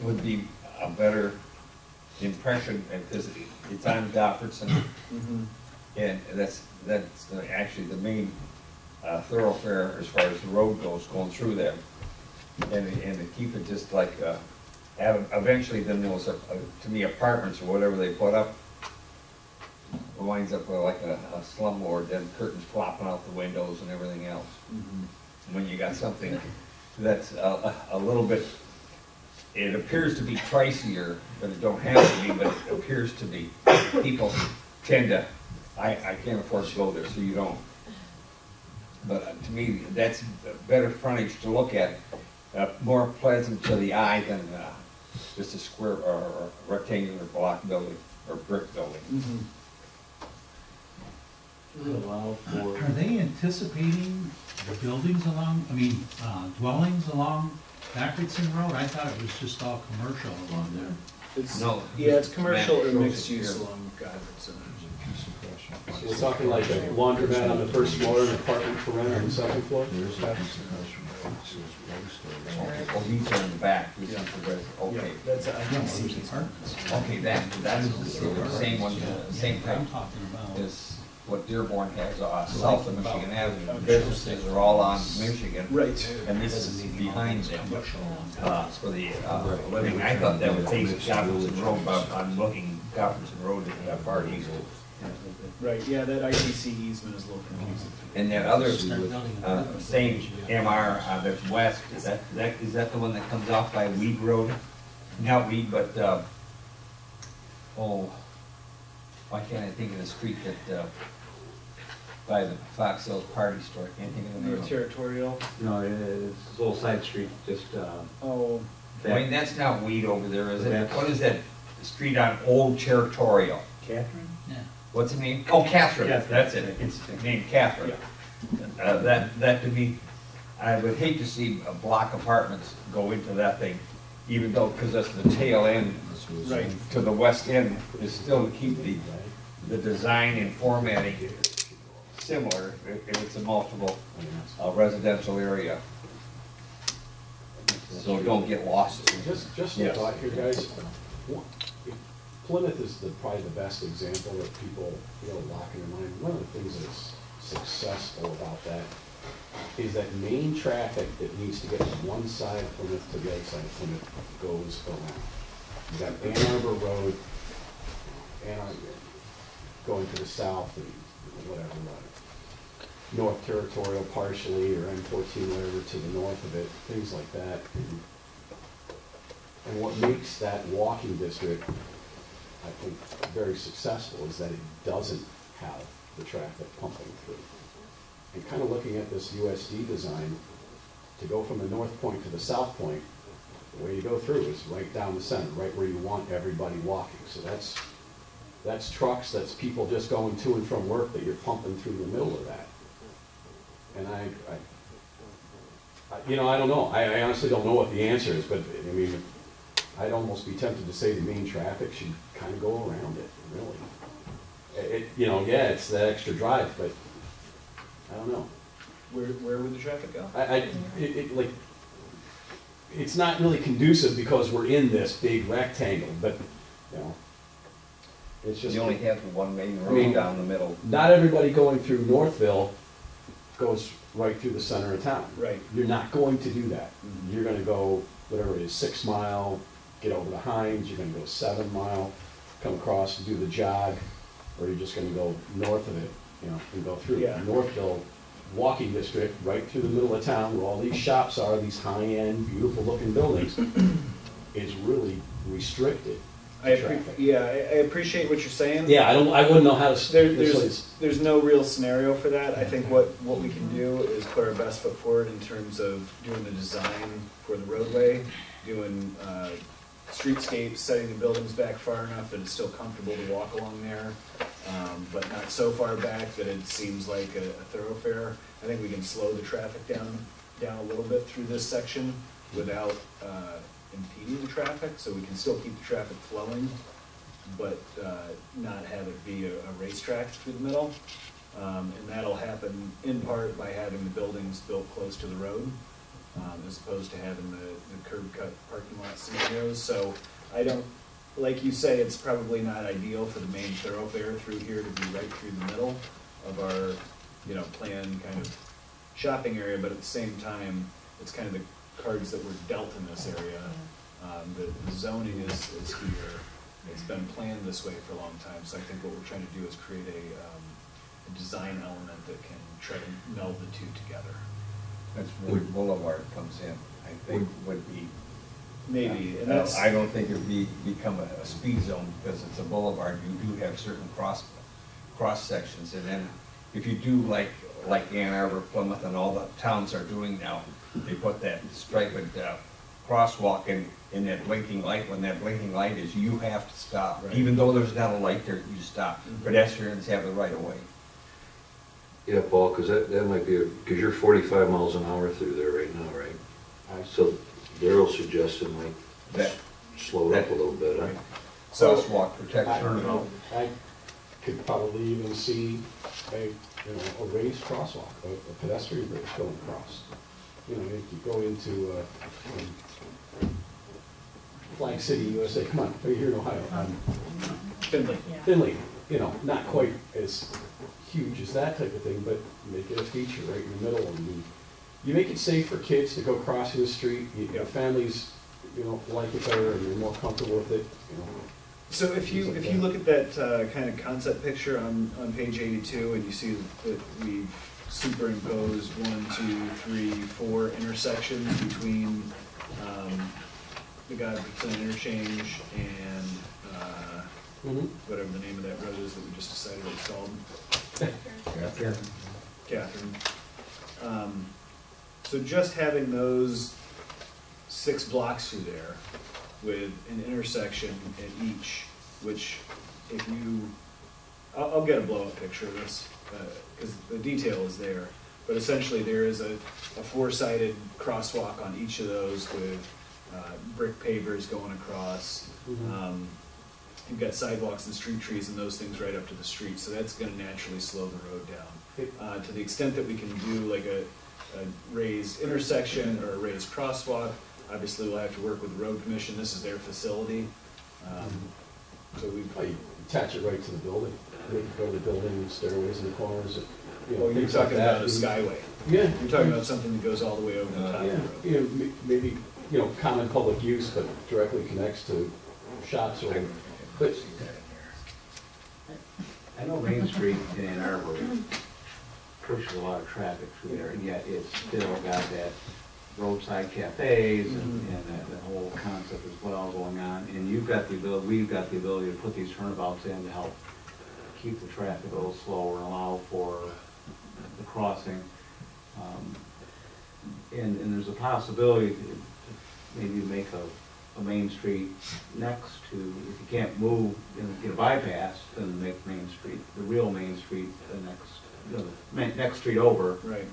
would be a better impression, because it's on Goffertson, and that's actually the main thoroughfare as far as the road goes, going through there. And to keep it just like, eventually then there was, to me, apartments or whatever they put up, winds up like a slumlord, then curtains flopping out the windows and everything else. When you got something that's a little bit, it appears to be pricier, but it don't have to be, but it appears to be. People tend to, I can't afford to go there, so you don't. But to me, that's better frontage to look at, more pleasant to the eye than just a square or rectangular block building or brick building. Allow for. Are they anticipating buildings dwellings along Goffertson Road? I thought it was just all commercial along there. No. Yeah, it's commercial or Matt, mixed use here. along Goffertson. So we're talking like a laundromat on the first floor and an apartment for rent on the second floor? Oh, these are in the back, this is the res, okay. That's, I No, think, those CP's. apartments. Okay, that's the same one, same I'm thing talking about. as what Dearborn has, south of Michigan Avenue. The businesses are all on Michigan. Right. And this is behind them, for the, living. I thought that would face Goffertson Road, but I'm looking Goffertson Road is that far east. Right, yeah, that ITC easement is a little confusing. And that other, same MR, that's west, is that the one that comes off by Weed Road? Not Weed, but, why can't I think of the street that, by the Fox Hills Party Store, can't think of the name. North Territorial, No, it's a little side street, just, oh, I mean, that's not Weed over there, is it? What is that street on Old Territorial? Catherine? Yeah. What's the name? Oh, Catherine, Catherine. that's it, it's named Catherine. That to me, I would hate to see block apartments go into that thing, even though, because that's the tail end. Right. To the west end is still to keep the design and formatting similar if it's a multiple residential area. So don't get lost. Just a Yes. thought here, guys. Plymouth is probably the best example of people, locking their mind. One of the things that's successful about that is that main traffic that needs to get from one side of Plymouth to the other side of Plymouth goes around. You got Ann Arbor Road, going to the south and whatever, North Territorial partially, or M14, whatever, to the north of it, things like that. And what makes that walking district, I think, very successful is that it doesn't have the traffic pumping through. And kind of looking at this USD design, to go from the north point to the south point, the way you go through is right down the center, right where you want everybody walking. So that's trucks, that's people just going to and from work that you're pumping through the middle of that. And I don't know. I honestly don't know what the answer is, but I mean, I'd almost be tempted to say the main traffic should kind of go around it, really. Yeah, it's that extra drive, but I don't know. Where would the traffic go? It's not really conducive because we're in this big rectangle, but, it's just. You only have the one main road down the middle. Not everybody going through Northville goes right through the center of town. Right. You're not going to do that. You're gonna go, whatever it is, 6 mile, get over the Hines, you're gonna go 7 mile, come across and do the jog, or you're just gonna go north of it, and go through. Yeah. Northville walking district, right through the middle of town, where all these shops are, these high-end, beautiful-looking buildings, is really restricted. I appreciate what you're saying. Yeah, I wouldn't know how to. There's no real scenario for that. I think what we can do is put our best foot forward in terms of doing the design for the roadway, doing streetscapes, setting the buildings back far enough that it's still comfortable to walk along there, but not so far back that it seems like a thoroughfare. I think we can slow the traffic down a little bit through this section without impeding the traffic, so we can still keep the traffic flowing, but not have it be a racetrack through the middle. And that'll happen in part by having the buildings built close to the road, as opposed to having the curb cut parking lot scenarios. So I don't, like you say, it's probably not ideal for the main thoroughfare through here to be right through the middle of our, planned kind of shopping area, but at the same time, it's kind of the cards that were dealt in this area. The zoning is here. It's been planned this way for a long time, so I think what we're trying to do is create a design element that can try to meld the two together. That's where Boulevard comes in, I think would be. Maybe, and that's. I don't think it'd become a speed zone because it's a boulevard. You do have certain cross sections, and then if you do like Ann Arbor, Plymouth, and all the towns are doing now, they put that striped crosswalk in that blinking light. When that blinking light is, you have to stop. Right. Even though there's not a light there, you stop. Pedestrians have the right of way. Yeah, Paul, because that might be, because you're 45 miles an hour through there right now, right? So Daryl's suggesting like that slow it up a little bit, huh? So crosswalk protection. I could probably even see a raised crosswalk, a pedestrian bridge going across. If you go into Flag City, USA, come on, right here in Ohio. Finley. Finley, not quite as huge as that type of thing, but make it a feature right in the middle. And you make it safe for kids to go crossing the street. Families, like it better and they're more comfortable with it. So if you look at that kind of concept picture on page 82, and you see that we've superimposed 1, 2, 3, 4 intersections between the Godfredson interchange and whatever the name of that road is that we just decided it's called. Catherine. So just having those 6 blocks through there with an intersection at each, which if you, I'll get a blow-up picture of this, because the detail is there, But essentially, there is a four-sided crosswalk on each of those with brick pavers going across. You've got sidewalks and street trees and those things right up to the street, so that's gonna naturally slow the road down. To the extent that we can do like a raised intersection or a raised crosswalk, obviously we'll have to work with the road commission, this is their facility. So we, You attach it right to the building, go to the building, stairways in the corners, you know, oh, you're things like talking that. about a skyway. Yeah. You're talking about something that goes all the way over the top of the Yeah, road. you know, maybe, you know, common public use, but directly connects to shops or, but, I know Main Street in Ann Arbor pushes a lot of traffic through there, and yet it's still got that roadside cafes and that whole concept as well going on. And you've got the ability, we've got the ability to put these turnabouts in to help keep the traffic a little slower and allow for the crossing. And there's a possibility to maybe make a Main Street next to, if you can't move, get a bypass, then make Main Street, the real Main Street, the next street over. Right.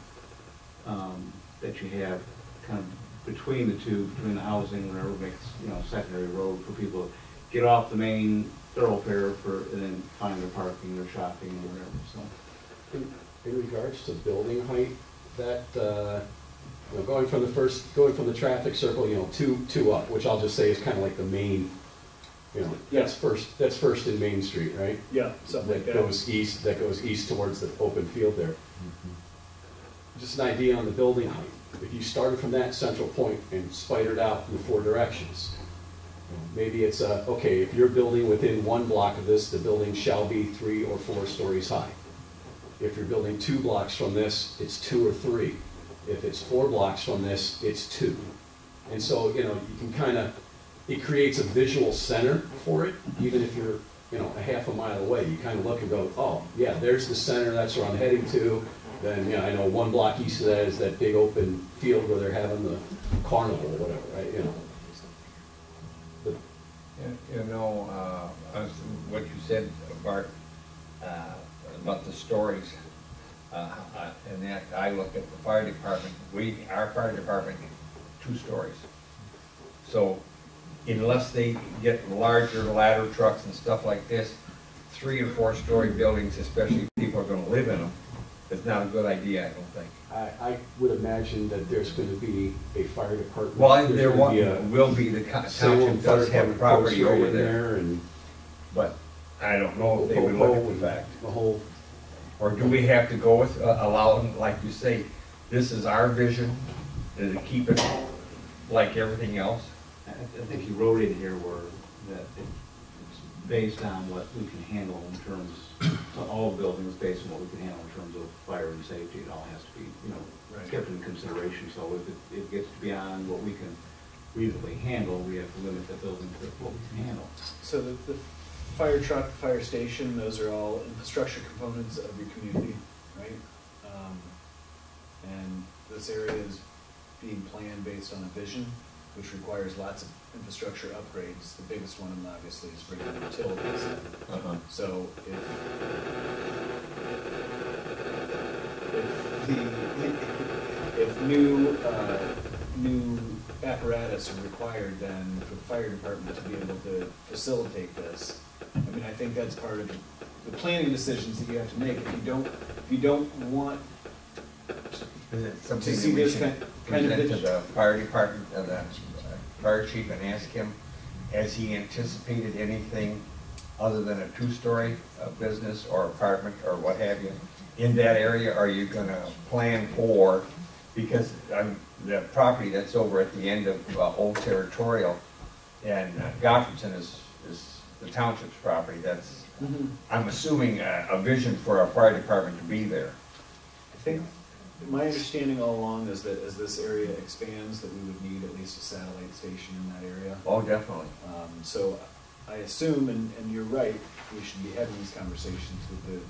That you have kind of between the two, between the housing, whatever makes, secondary road for people to get off the main thoroughfare and then find their parking or shopping or whatever, so. in regards to building height, that, going from the traffic circle, two up, which I'll just say is kind of like the main, that's first in Main Street, right? Yeah, something like that. That goes east towards the open field there. Just an idea on the building height. If you started from that central point and spidered out in the four directions, maybe it's okay, if you're building within one block of this, the building shall be 3 or 4 stories high. If you're building 2 blocks from this, it's 2 or 3. If it's 4 blocks from this, it's 2. And so, you can it creates a visual center for it, even if you're, a half a mile away. You kind of look and go, oh, yeah, there's the center, that's where I'm heading to. Then, I know 1 block east of that is that big open field where they're having the carnival or whatever, right, But, What you said, Bart, about the stories, and that I looked at the fire department, our fire department, 2 stories. So unless they get larger ladder trucks and stuff like this, 3 or 4 story buildings, especially if people are gonna live in them, is not a good idea, I don't think. I would imagine that there's going to be a fire department. Well, There's there gonna be a will be, the Salem township Fire does have Department property post right over in there, and but I don't know if they would look at the fact. the whole, Or do we have to go with, allow them, like you say, this is our vision, to keep it like everything else? I think you wrote in here that it's based on what we can handle in terms, all buildings based on what we can handle in terms of fire and safety. It all has to be, kept in consideration. So if it gets beyond what we can reasonably handle, we have to limit the building to what we can handle. So the fire truck, fire station, those are all infrastructure components of your community, right? And this area is being planned based on a vision, which requires lots of infrastructure upgrades. The biggest one, obviously, is bringing utilities in. So if new apparatus are required, then for the fire department to be able to facilitate this, I think that's part of the planning decisions that you have to make. If you don't want Is it to something see that we this should kind of present to vision. the fire department, the fire chief, and ask him, has he anticipated anything other than a 2-story business or apartment or what have you in that area? Are you gonna plan for, because the property that's over at the end of Old Territorial and Gottfredson is the township's property. That's, I'm assuming a vision for our fire department to be there. I think my understanding all along is that as this area expands, that we would need at least a satellite station in that area. Oh, definitely. So I assume, and you're right, we should be having these conversations with the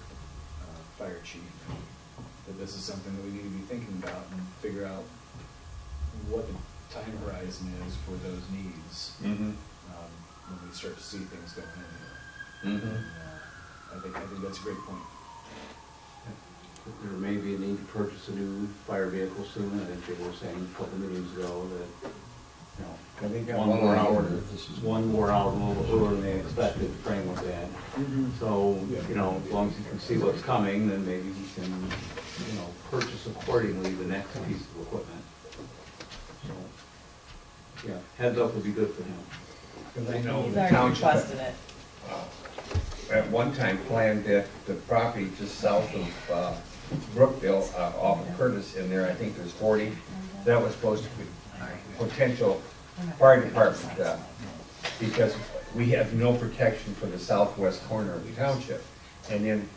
fire chief, that this is something that we need to be thinking about and figure out what the time horizon is for those needs when we start to see things going in here. I think that's a great point. there may be a need to purchase a new fire vehicle soon. I think they were saying a couple meetings ago that, you know, I think that one one wore on out, order. one wore out a little earlier than they expected, the frame was bad. Mhm. So, you know, as long as you can see what's coming, then maybe you can, you know, purchase accordingly the next piece of equipment. So, yeah, heads up would be good for him. Because I know He's the already township requested it. at one time planned that the property just south of Brookville, off of Curtis in there, I think there's 40, that was supposed to be potential fire department, because we have no protection for the southwest corner of the township. And then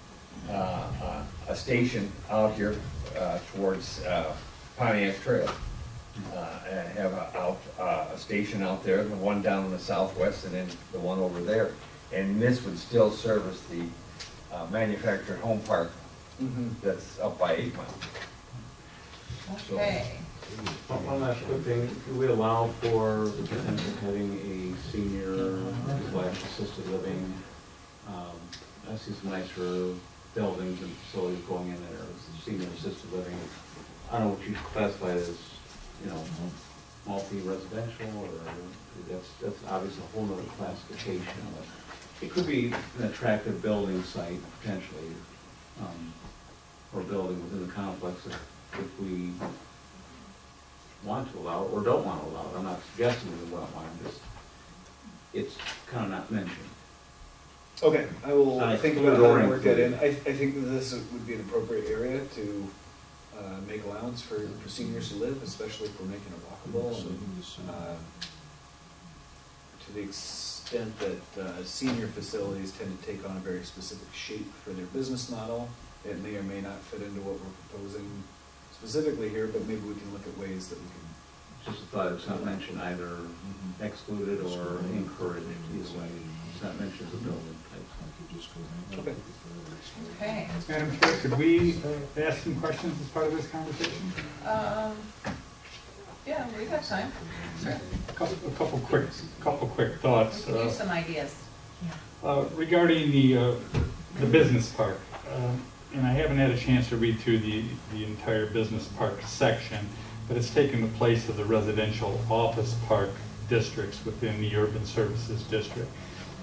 a station out here towards Pontiac Trail. And have a station out there, the one down in the southwest, and then the one over there. And this would still service the manufactured home park that's up by 8 Mile. Okay. One last quick thing, do we allow for the potential of having a senior / assisted living? I see some nicer buildings and facilities going in there, senior assisted living. I don't know what you classify as, you know, multi-residential, or that's obviously a whole other classification, but it could be an attractive building site potentially, or building within the complex if we want to allow it or don't want to allow it. I'm not suggesting we don't want it, just, it's kind of not mentioned. Okay, I will think about how to work that in. Included. I think that this would be an appropriate area to make allowance for seniors to live, especially if we're making it walkable. And, to the extent that senior facilities tend to take on a very specific shape for their business model, it may or may not fit into what we're proposing specifically here, but maybe we can look at ways that we can. Just a thought, it's not mentioned either excluded or encouraged, either way. It's not mentioned as a building type. Okay. Okay. Madam Chair, could we ask some questions as part of this conversation? Yeah, we got time. Sure. A couple quick thoughts. We can use some ideas. Regarding the business park, and I haven't had a chance to read through the entire business park section, but it's taken the place of the residential office park districts within the urban services district.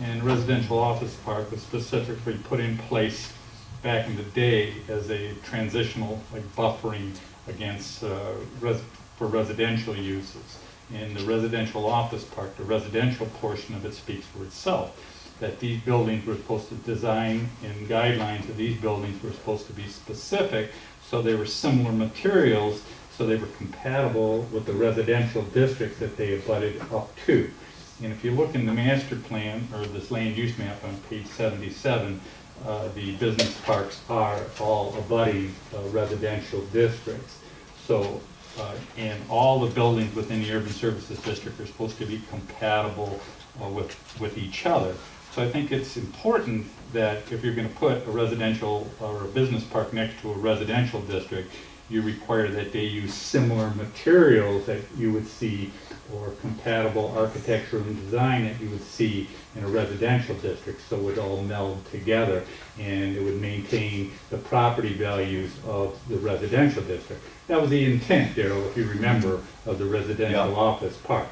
And residential office park was specifically put in place back in the day as a transitional, like buffering against for residential uses. In the residential office park, the residential portion of it speaks for itself, that these buildings were supposed to design, and guidelines of these buildings were supposed to be specific, so they were similar materials, so they were compatible with the residential districts that they abutted up to. And if you look in the master plan, or this land use map on page 77, the business parks are all abutting residential districts. So, and all the buildings within the urban services district are supposed to be compatible with each other. So I think it's important that if you're going to put a residential or a business park next to a residential district, you require that they use similar materials that you would see, or compatible architecture and design that you would see in a residential district, so it would all meld together and it would maintain the property values of the residential district. That was the intent, Daryl, if you remember, of the residential office park.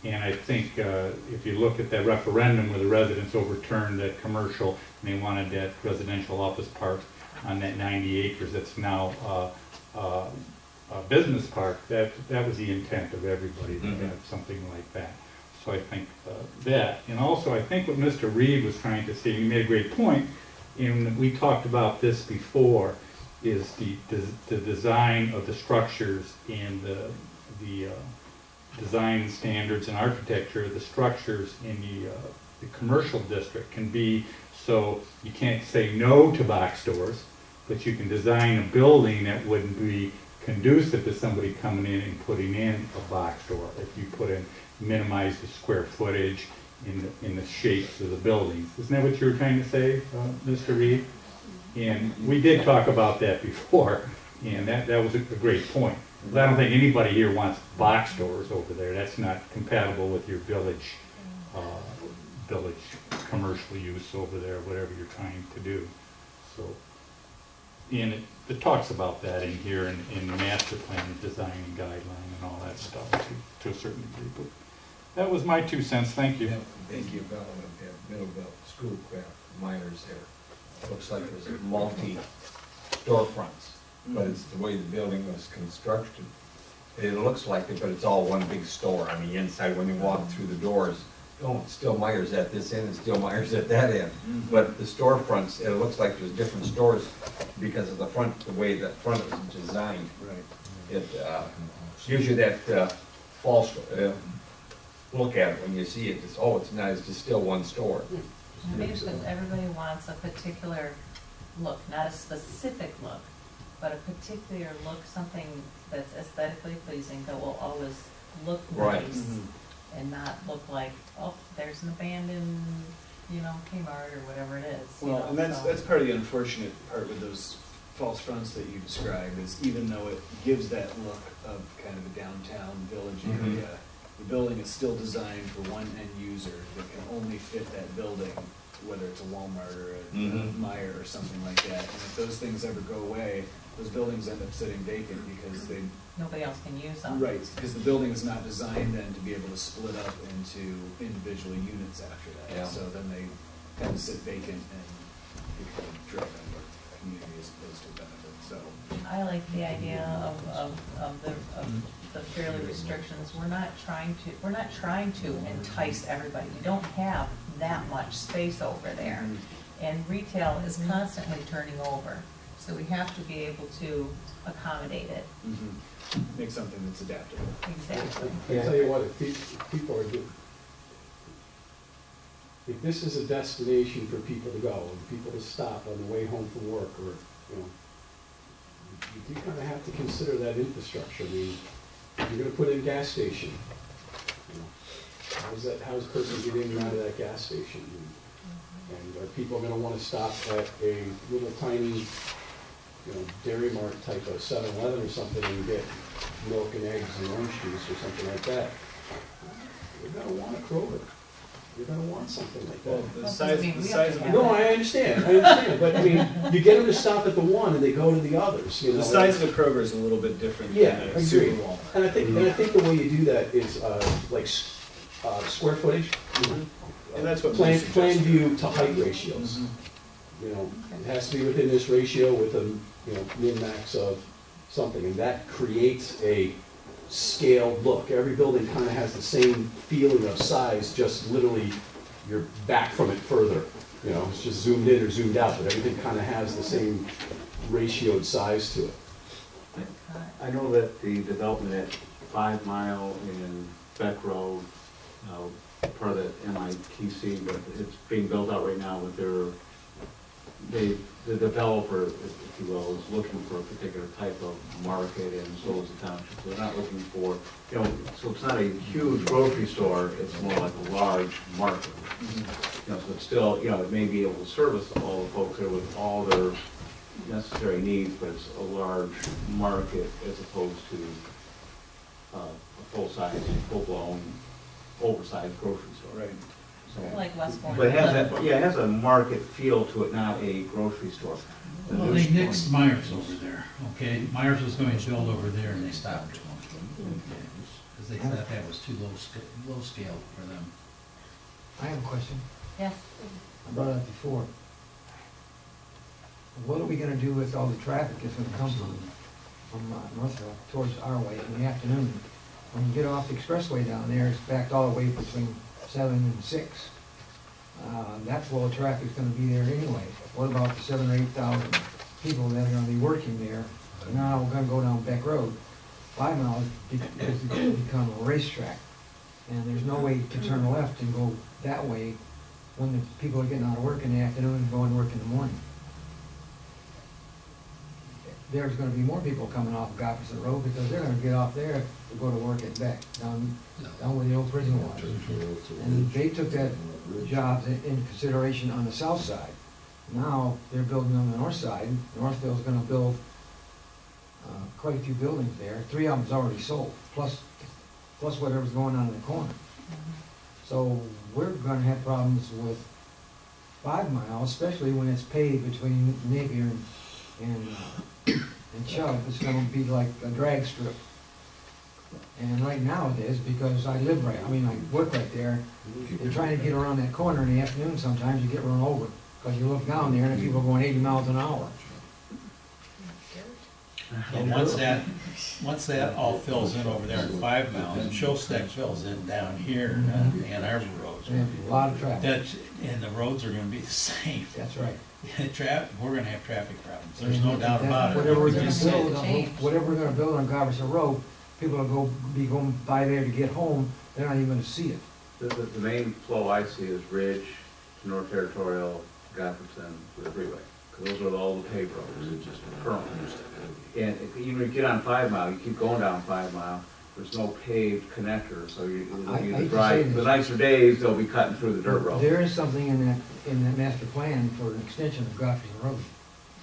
And I think if you look at that referendum where the residents overturned that commercial, and they wanted that residential office park on that 90 acres that's now a business park, that was the intent of everybody to have something like that. So I think that, and also I think what Mr. Reed was trying to say, he made a great point, and we talked about this before, is the design of the structures and the design standards and architecture of the structures in the commercial district can be, so you can't say no to box stores, but you can design a building that wouldn't be conducive to somebody coming in and putting in a box store if you put in, minimize the square footage in the shapes of the buildings. Isn't that what you were trying to say, Mr. Reed? And we did talk about that before, and that was a great point. But I don't think anybody here wants box stores over there. That's not compatible with your village commercial use over there, whatever you're trying to do. So and it talks about that in here in master plan design and guideline and all that stuff to a certain degree. But that was my 2 cents. Thank you. Thank you. Middleville Schoolcraft Miners there. Looks like there's multi storefronts, but it's the way the building was constructed. It looks like it, but it's all one big store on the inside. When you walk through the doors, oh, it's still Myers at this end, it's still Myers at that end. But the storefronts, it looks like there's different stores because of the front, the way the front is designed. Right. It gives you that false look at it when you see it. It's, oh, it's not, it's just still one store. Maybe it's because everybody wants a particular look, not a specific look, but a particular look, something that's aesthetically pleasing, that will always look Right. nice and not look like, oh, there's an abandoned, you know, Kmart or whatever it is. you Well, know, and that's, so- that's part of the unfortunate part with those false fronts that you described, is even though it gives that look of kind of a downtown village Mhm. area, the building is still designed for one end user that can only fit that building, whether it's a Walmart or a Mhm. Meijer or something like that. And if those things ever go away, those buildings end up sitting vacant because they, Nobody else can use them. right, because the building is not designed then to be able to split up into individual units after that. Yeah. So then they kind of sit vacant and become a drag on the community as opposed to a benefit, so. I like the idea of the fairly restrictions. We're not trying to entice everybody. We don't have that much space over there. And retail is constantly turning over, so we have to be able to accommodate it. Make something that's adaptable. Exactly. I tell you what, if people are good, if this is a destination for people to go, and people to stop on the way home from work, or, you know, you do kind of have to consider that infrastructure. I mean, you're gonna put in a gas station, you know, how's a person get in and out of that gas station? And are people gonna wanna stop at a little tiny, you know, Dairy Mart type of 7-Eleven or something and get milk and eggs and orange juice or something like that? You're gonna want a Kroger. You're gonna want something like Well, that. the size of the. No, I understand, but I mean, you get them to stop at the one and they go to the others, you know. The size of the Kroger is a little bit different Yeah, than I a agree. super Walmart. And I think the way you do that is, like, square footage. And that's what Plan most suggest. view to height ratios. You know, it has to be within this ratio with a, you know, min-max of something, and that creates a scaled look. Every building kind of has the same feeling of size, just literally you're back from it further. You know, it's just zoomed in or zoomed out, but everything kind of has the same ratioed size to it. I know that the development at 5 Mile and Beck Road, part of that MITC, but it's being built out right now with the developer, if you will, is looking for a particular type of market, and so is the township. So they're not looking for, you know, so it's not a huge grocery store, it's more like a large market. You know, so it's still, you know, it may be able to service all the folks there with all their necessary needs, but it's a large market as opposed to a full-size, full-blown, oversized grocery store. Right. So- Like Westbourne. But it has that, yeah, it has a market feel to it, not a grocery store. Well, they nixed Myers over there, okay? Myers was going to build over there and they stopped. Because they thought that was too low scale for them. I have a question. Yes. I brought it up before. What are we gonna do with all the traffic that's gonna come from Northville towards our way in the afternoon? When you get off the expressway down there, it's backed all the way between 7 and 6. That flow of traffic's gonna be there anyway. What about the 7,000 or 8,000 people that are gonna be working there? Now we're gonna go down Beck Road. 5 Mile has become a racetrack. And there's no way to turn left and go that way when the people are getting out of work in the afternoon and going to work in the morning. There's gonna be more people coming off Gopherson Road because they're gonna get off there to go to work at Beck, down where the old prison was. And they took that job in consideration on the south side. Now, they're building on the north side. Northville's gonna build quite a few buildings there. 3 of them's already sold, plus whatever's going on in the corner. So we're gonna have problems with 5 Mile, especially when it's paved between Napier and Chubb, it's gonna be like a drag strip. And right now it is, because I live right, I mean, I work right there, you're trying to get around that corner in the afternoon, sometimes you get run over, because you look down there and people are going 80 miles an hour. And once that all fills in over there in 5 Mile, and Showstack fills in down here, Ann Arbor roads. A lot of traffic. And the roads are gonna be the same. That's right. We're gonna have traffic problems, there's no doubt about it. Whatever we're We gonna just see it. build, whatever we're gonna build on Goverson Road, people will be going by there to get home, they're not even gonna see it. The main flow I see is Ridge to North Territorial, Gotherson, to the freeway, because those are all the paved roads currently. And if you get on 5 Mile, you keep going down 5 Mile, there's no paved connector, so you I hate to say drive, this. the nicer days, they'll be cutting through the dirt road. There is something in that master plan for an extension of Goverson Road.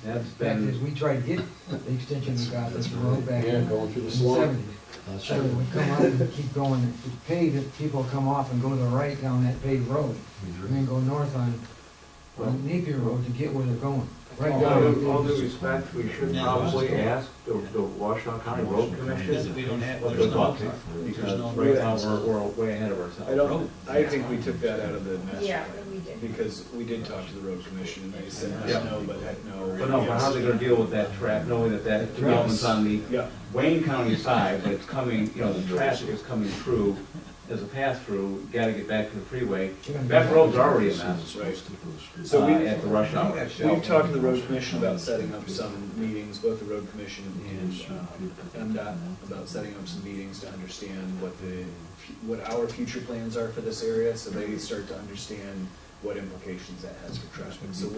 That's Fact is, been, we tried to get the extension of Goverson Road back Yeah, in going through the the swamp. '70s. So it would come up and keep going, if we pave it, people come off and go to the right down that paved road, and then go north on Napier Road to get where they're going. Right all now, due respect, we should probably ask the Washtenaw County Road Commission We don't have, what there's they're no, talking, because there's no. right now, we're way ahead of ourselves. I think we took that out of the master Yeah, plan, we did. because we did talk to the road commission, and they said, Yeah. no, but heck no. But no, but how's they gonna deal with that track, knowing that that development's on the Yeah, Wayne County side, but it's coming, you know, the traffic is coming through as a pass-through, you gotta get back to the freeway. That road's already a mess, right. So we, at the rush hour. we've talked to the road commission about setting up some meetings, both the road commission and MDOT, about setting up some meetings to understand what our future plans are for this area, so they start to understand what implications that has for traffic. So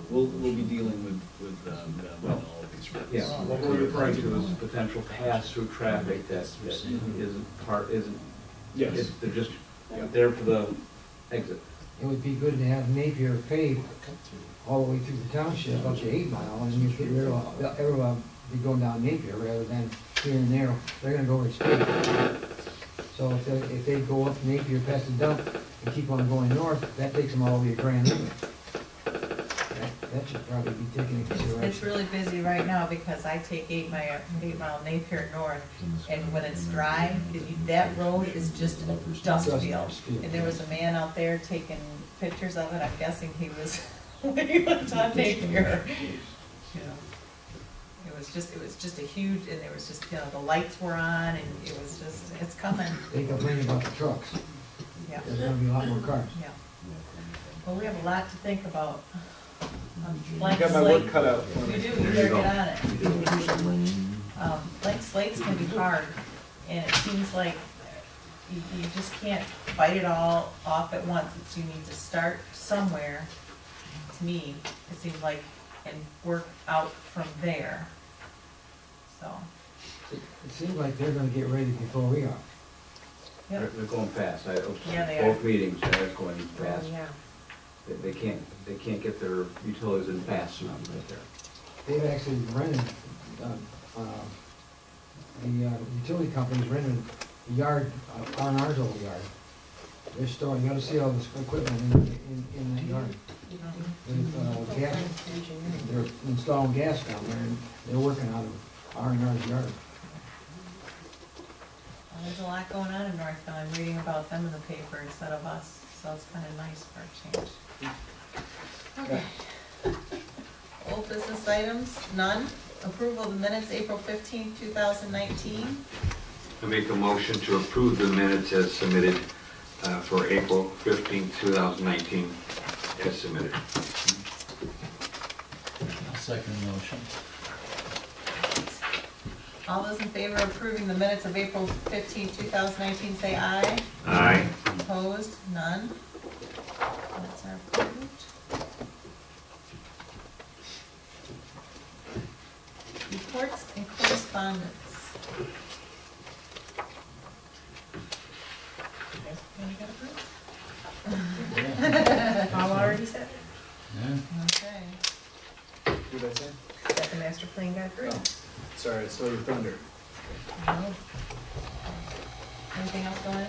we'll be dealing with them on all of these roads. Yeah, what we're referring to is potential pass-through traffic that isn't, Yes. they're just there for the exit. it would be good to have Napier paved all the way through the township up to 8 Mile, and you could, everyone be going down Napier rather than here and there, they're gonna go over speed. So if they go up Napier past the dump and keep on going north, that takes them all the way to Grand River. That should probably be taken into consideration. It's really busy right now because I take 8 Mile Napier North, and when it's dry, that road is just a dust field. And there was a man out there taking pictures of it, I'm guessing he was, when he went on Napier. You know, it was just a huge, and there was just, the lights were on, and it was just, it's coming, They complain about the trucks, yeah, there's gonna be a lot more cars. yeah. Well, we have a lot to think about. I Blank got my work slate. cut out for You me. do, you better get on it. Blank slates can be hard, and it seems like you just can't bite it all off at once. You need to start somewhere, to me, it seems like, and work out from there. So, It seems like they're gonna get ready before we are. They're going fast. Yeah, they are. Both meetings, they're going Oh, fast. yeah. They can't get their utilities in fast enough right there. They've actually rented, the utility company's rented a yard, on our old yard. They're storing, you gotta see all this equipment in that yard. With, gas, they're installing gas down there, and they're working out of R&R's yard. well, there's a lot going on in Northville. I'm reading about them in the paper instead of us, so it's kind of nice for a change. Okay. Old business items, none. Approval of the minutes, April 15th, 2019. I make a motion to approve the minutes as submitted for April 15, 2019, as submitted. I'll second the motion. All those in favor of approving the minutes of April 15th, 2019, say aye. Aye. Opposed? None. Minutes are approved. Reports and correspondence. Guys, wanna get approved? All already set? Yeah. Okay. What did I say? That the master plan got through? Oh, sorry, I stole your thunder. No. Anything else going on?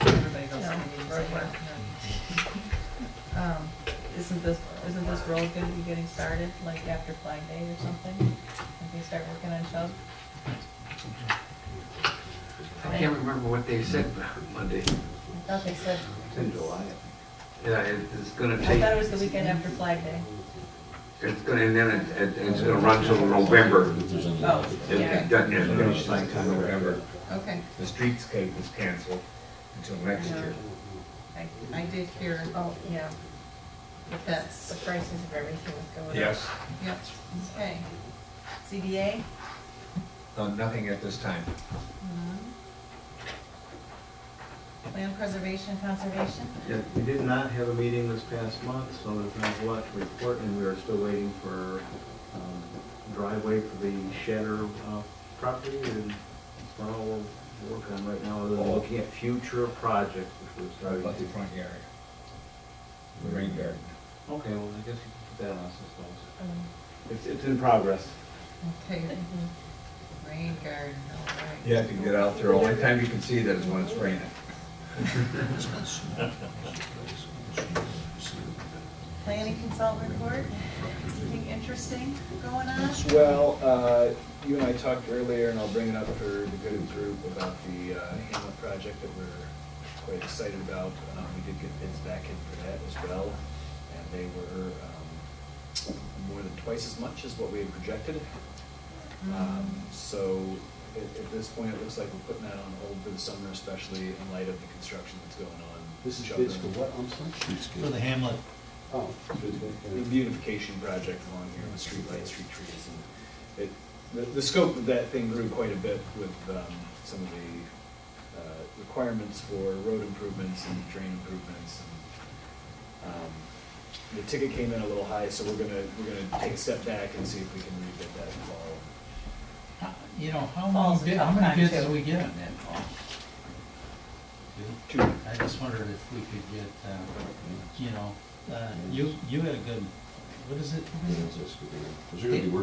Everybody goes to meetings. road work. isn't this road gonna be getting started, like after Flag Day or something? If they start working on Chubb? I can't remember what they said Monday. I thought they said, It's in July. Yeah, it's gonna I take, thought it was the weekend after Flag Day. it's gonna, and then it's gonna run till November. Oh, It's yeah, done, it's finished like in November. okay. The streetscape is canceled until next Yeah. year. I did hear, Oh, yeah, but that's, the prices of everything is going up. Yes, yep, okay. CDA? nothing at this time. Land preservation, conservation? Yeah, we did not have a meeting this past month, so there's not a lot to report, and we are still waiting for driveway for the Shatter property, and that's all we're working on right now, other than looking at future projects, which we're What starting about the to. front yard? The rain garden. Okay, well, I guess you can put that on, I suppose. It's in progress. Okay. Rain garden, all right. You have to get out there, only time you can see that is when it's raining. Planning consultant report, anything interesting going on? Well, you and I talked earlier, and I'll bring it up for the good of the group, about the Hamlet project that we're quite excited about. We did get bids back in for that as well, and they were more than twice as much as what we had projected. So at this point, it looks like we're putting that on hold for the summer, especially in light of the construction that's going on. This is bids for what, I'm sorry? For the Hamlet. Oh. The beautification project along here with street lights, street trees, and the scope of that thing grew quite a bit with some of the requirements for road improvements and drain improvements. And, the ticket came in a little high, so we're gonna take a step back and see if we can rebid that in the fall. You know, Fall's a how tough many time, bids too. did we get on that fall? Two. I just wondered if we could get, you know, you had a good, what is it?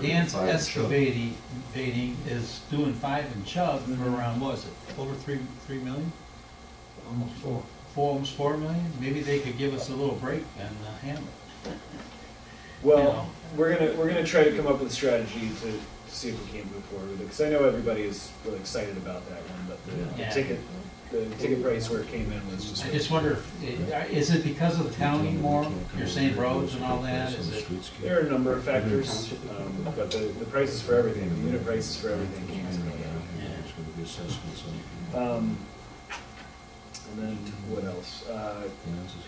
Dan's Excavating is doing 5 in Chubb for around, what is it, over 3 million? Almost 4. Almost 4 million? Maybe they could give us a little break and Hamlet. Well, we're gonna try to come up with a strategy to see if we can't move forward with it, because I know everybody is really excited about that one, but the Yeah. ticket price where it came in was just. I just wonder, is it because of the county more? You're saying roads and all that, is it? There are a number of factors, but the prices for everything, the unit prices for everything came in. And then what else?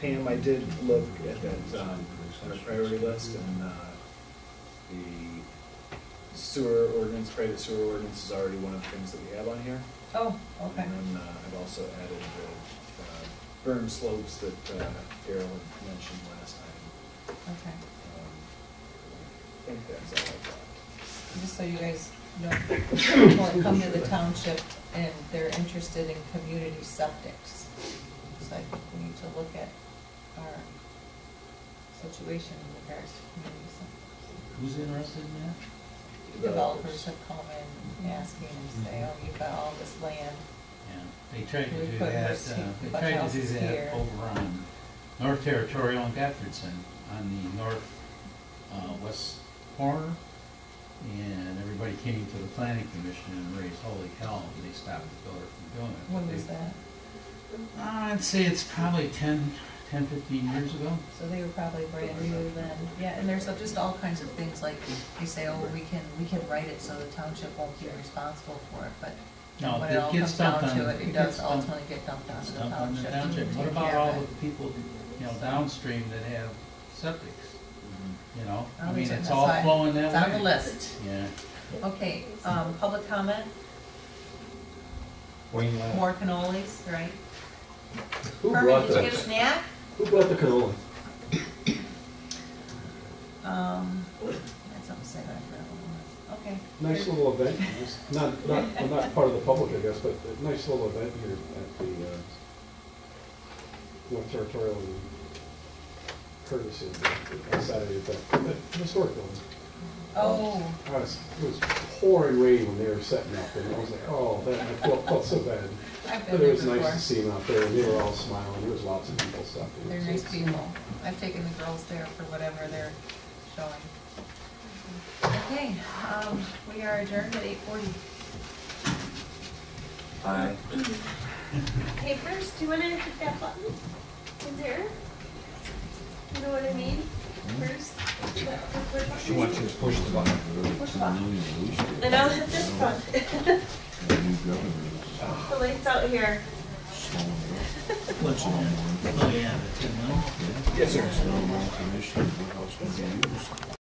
Pam, I did look at that on our priority list, and the sewer ordinance, private sewer ordinance is already one of the things that we have on here. Oh, okay. And then I've also added the berm slopes that Daryl had mentioned last time. Okay. I think that's all I've got. Just so you guys know, people come to the township and they're interested in community septics. So I think we need to look at our situation in regards to community septics. Who's interested in that? Developers have come in asking and say, oh, you've got all this land. Yeah, they tried to We do put that, first they bunch tried to do houses here. that over on North Territorial and Gethardson, on the north, west corner. And everybody came to the planning commission and raised holy hell, and they stopped the builder from doing it. When was that? I'd say it's probably 10, 15 years ago. So they were probably brand new then. Yeah, and there's just all kinds of things like, they say, oh, we can write it so the township won't be responsible for it, but No, when it all it gets comes down dumped to on, it, it does ultimately get dumped onto the dumped on the township. township. to What take about care all of of it. the people, you know, downstream that have septics? You know, I Oh, mean, that's it's all fine. flowing that way. It's on the list. Yeah. Okay, public comment, Wayne, more cannolis, right? Who Herman, brought did you get a the, snack? who brought the canola? I had something to say, but I forgot what it was. Okay. Nice little event, not part of the public, I guess, but a nice little event here at the North Territorial and courtesy of the Saturday event, historic building. Oh, It was pouring rain when they were setting up, and I was like, oh, that, I felt so bad. I've But been it there was nice before. to see them out there, and they were all smiling, there was lots of people stopping. They're nice people. I've taken the girls there for whatever they're showing. Okay, we are adjourned at 8:40. Aye. Hey, Bruce, do you wanna hit that button in there? You know what I mean? Bruce? She wants you to push the button. Push the button. And I'll hit this button. The lights out here. What's that? Oh, yeah, that's it, no? Yes, sir.